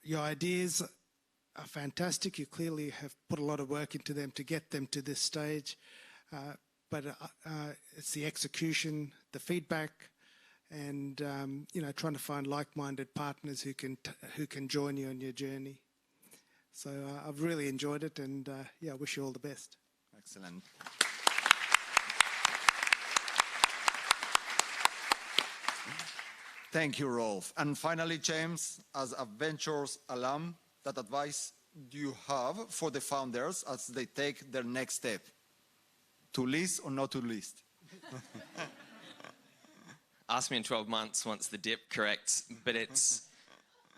Speaker 7: your ideas are fantastic. You clearly have put a lot of work into them to get them to this stage. But it's the execution, the feedback, and trying to find like-minded partners who can join you on your journey. So I've really enjoyed it, and I wish you all the best.
Speaker 2: Excellent. Thank you, Rolf. And finally, James, as a Ventures alum, what advice do you have for the founders as they take their next step? To list or not to list?
Speaker 5: Ask me in 12 months once the dip corrects. But it's,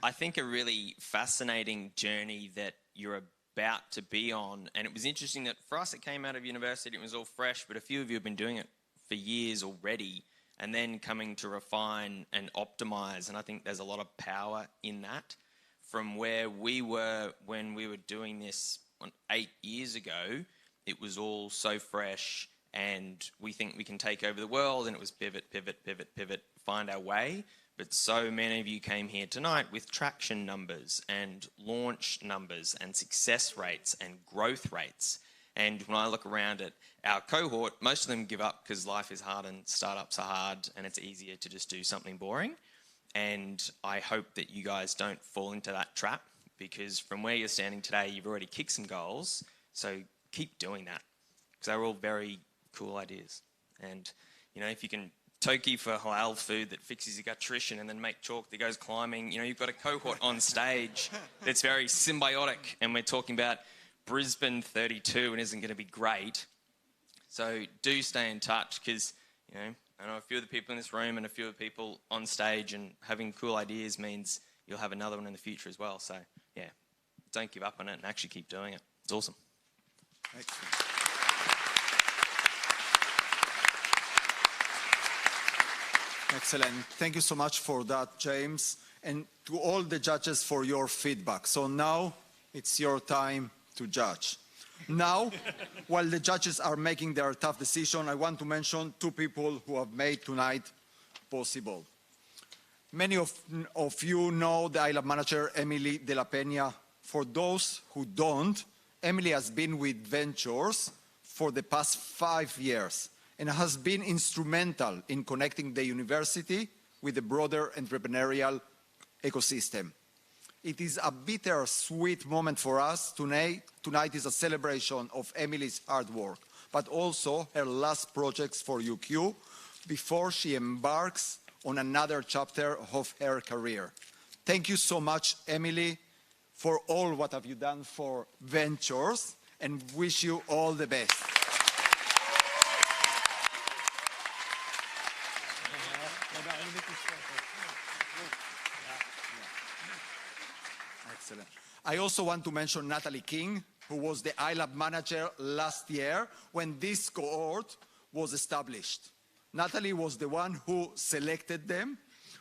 Speaker 5: I think, a really fascinating journey that you're about to be on. And it was interesting that for us, it came out of university, it was all fresh, but a few of you have been doing it for years already, and then coming to refine and optimize. And I think there's a lot of power in that. From where we were when we were doing this 8 years ago, it was all so fresh, and we think we can take over the world, and it was pivot, pivot, pivot, pivot, find our way. But so many of you came here tonight with traction numbers and launch numbers and success rates and growth rates. And when I look around at our cohort, most of them give up because life is hard and startups are hard and it's easier to just do something boring. And I hope that you guys don't fall into that trap, because from where you're standing today, you've already kicked some goals. So keep doing that, because they're all very cool ideas. And, you know, if you can Toki for halal food that fixes your nutrition, and then make chalk that goes climbing, you know, you've got a cohort on stage that's very symbiotic, and we're talking about Brisbane 32 and isn't going to be great. So do stay in touch, because, you know, I know a few of the people in this room and a few of the people on stage, and having cool ideas means you'll have another one in the future as well. So, yeah, don't give up on it and actually keep doing it. It's awesome.
Speaker 2: Excellent. Excellent. Thank you so much for that, James, and to all the judges for your feedback. So now it's your time to judge. Now, while the judges are making their tough decision, I want to mention two people who have made tonight possible. Many of you know the iLab manager, Emily de la Peña. For those who don't, Emily has been with Ventures for the past 5 years and has been instrumental in connecting the university with the broader entrepreneurial ecosystem. It is a bittersweet moment for us. Tonight is a celebration of Emily's hard work, but also her last projects for UQ before she embarks on another chapter of her career. Thank you so much, Emily, for all what have you done for Ventures, and wish you all the best. Excellent. I also want to mention Natalie King, who was the iLab manager last year when this cohort was established. Natalie was the one who selected them,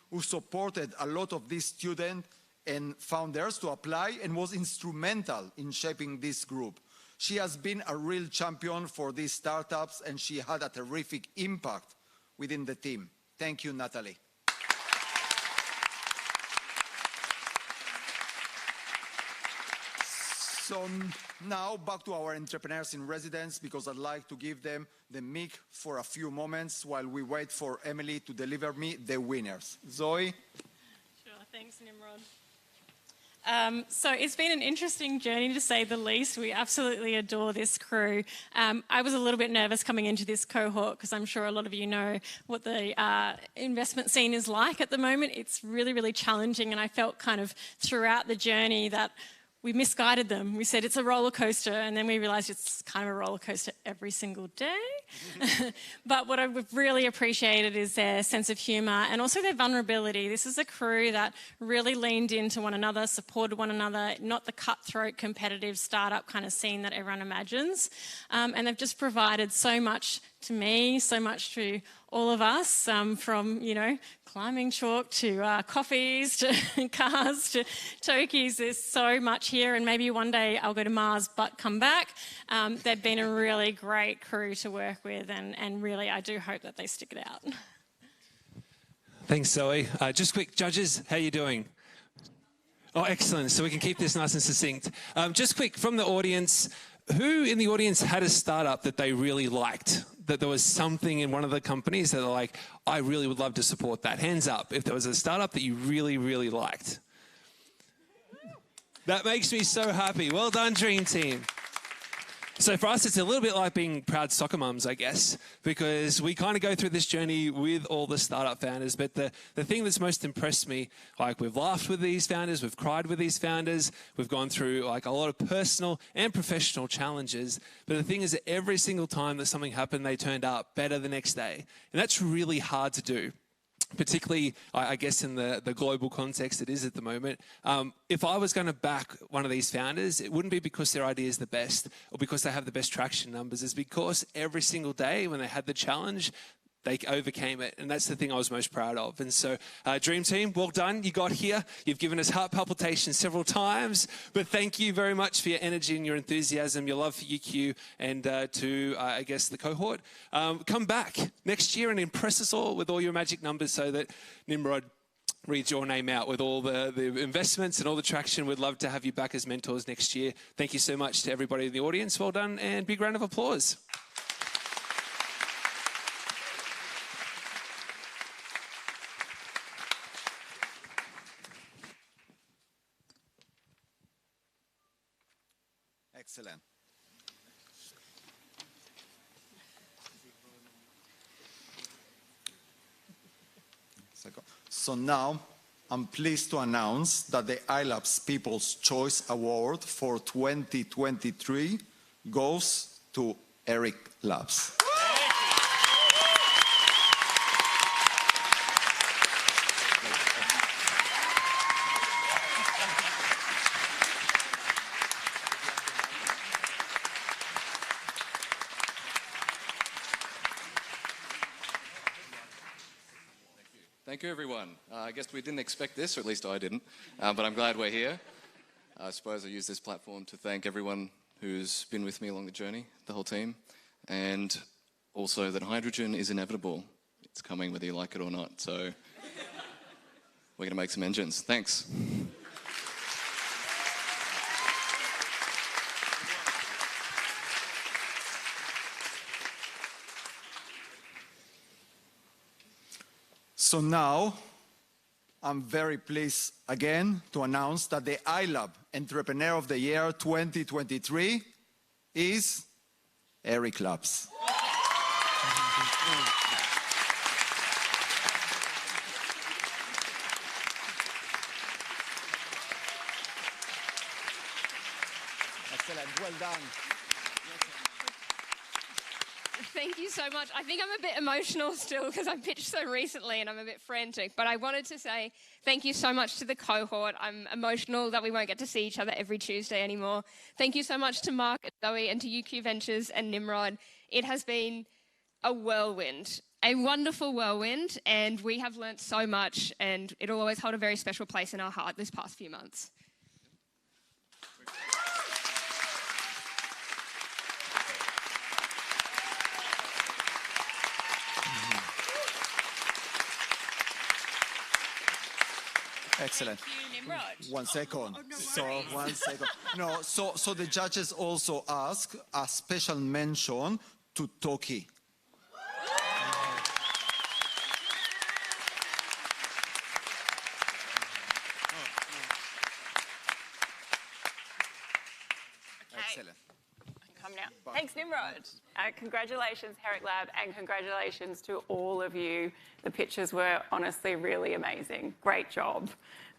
Speaker 2: who supported a lot of these students and founders to apply, and was instrumental in shaping this group. She has been a real champion for these startups, and she had a terrific impact within the team. Thank you, Natalie. So now back to our entrepreneurs in residence, because I'd like to give them the mic for a few moments while we wait for Emily to deliver me the winners. Zoe?
Speaker 3: Sure, thanks, Nimrod. So it's been an interesting journey, to say the least. We absolutely adore this crew. I was a little bit nervous coming into this cohort, because I'm sure a lot of you know what the investment scene is like at the moment. It's really, really challenging, and I felt kind of throughout the journey that we misguided them. We said it's a roller coaster, and then we realised it's kind of a roller coaster every single day. But what I've really appreciated is their sense of humour and also their vulnerability. This is a crew that really leaned into one another, supported one another, not the cutthroat, competitive startup kind of scene that everyone imagines. And they've just provided so much to me, so much to all of us, from, you know, climbing chalk to coffees to cars to Tokis. There's so much here, and maybe one day I'll go to Mars but come back. They've been a really great crew to work with, and really I do hope that they stick it out.
Speaker 22: Thanks, Zoe. Just quick, judges, how are you doing? Oh, excellent. So we can keep this nice and succinct. Just quick, from the audience, who in the audience had a startup that they really liked? That there was something in one of the companies that they're like, I really would love to support that. Hands up if there was a startup that you really, really liked. That makes me so happy. Well done, Dream Team. So for us, it's a little bit like being proud soccer mums, I guess, because we kind of go through this journey with all the startup founders. But the thing that's most impressed me, like we've laughed with these founders, we've cried with these founders, we've gone through like a lot of personal and professional challenges. But the thing is that every single time that something happened, they turned up better the next day. And that's really hard to do. Particularly, I guess, in the global context it is at the moment. If I was going to back one of these founders, it wouldn't be because their idea is the best or because they have the best traction numbers. It's because every single day when they had the challenge, they overcame it, and that's the thing I was most proud of. And so, Dream Team, well done. You got here. You've given us heart palpitations several times, but thank you very much for your energy and your enthusiasm, your love for UQ, and to, I guess, the cohort. Come back next year and impress us all with all your magic numbers so that Nimrod reads your name out with all the investments and all the traction. We'd love to have you back as mentors next year. Thank you so much to everybody in the audience. Well done, and big round of applause.
Speaker 2: Excellent. So now, I'm pleased to announce that the iLabs People's Choice Award for 2023 goes to Eric Labs.
Speaker 6: Thank you, everyone. I guess we didn't expect this, or at least I didn't, but I'm glad we're here. I suppose I use this platform to thank everyone who's been with me along the journey, the whole team, and also that hydrogen is inevitable. It's coming whether you like it or not, so we're going to make some engines. Thanks.
Speaker 2: So now, I'm very pleased again to announce that the iLab Entrepreneur of the Year 2023 is Eric Labs. Excellent, well done.
Speaker 20: Thank you so much. I think I'm a bit emotional still because I pitched so recently and I'm a bit frantic, but I wanted to say thank you so much to the cohort. I'm emotional that we won't get to see each other every Tuesday anymore. Thank you so much to Mark and Zoe and to UQ Ventures and Nimrod. It has been a whirlwind, a wonderful whirlwind, and we have learnt so much, and it'll always hold a very special place in our heart this past few months.
Speaker 2: Excellent.
Speaker 1: Thank you, Nimrod.
Speaker 2: 1 second.
Speaker 1: Oh, no
Speaker 2: So
Speaker 1: worries.
Speaker 2: 1 second. No, so the judges also ask a special mention to Toki. Excellent.
Speaker 1: Come now. Thanks, Nimrod. Congratulations, Herrick Lab, and congratulations to all of you. The pictures were honestly really amazing. Great job.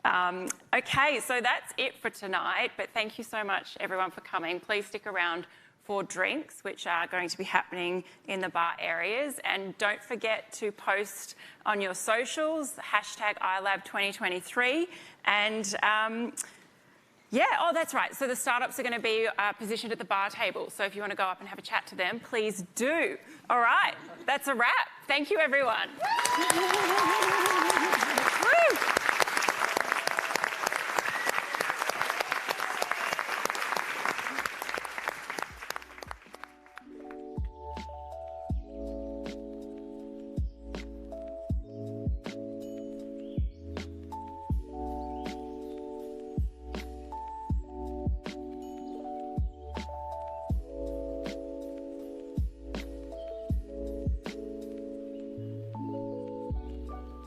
Speaker 1: Okay, so that's it for tonight, but thank you so much, everyone, for coming. Please stick around for drinks, which are going to be happening in the bar areas. And don't forget to post on your socials, hashtag iLab2023. And yeah, oh, that's right. So the startups are going to be positioned at the bar table. So if you want to go up and have a chat to them, please do. All right, that's a wrap. Thank you, everyone.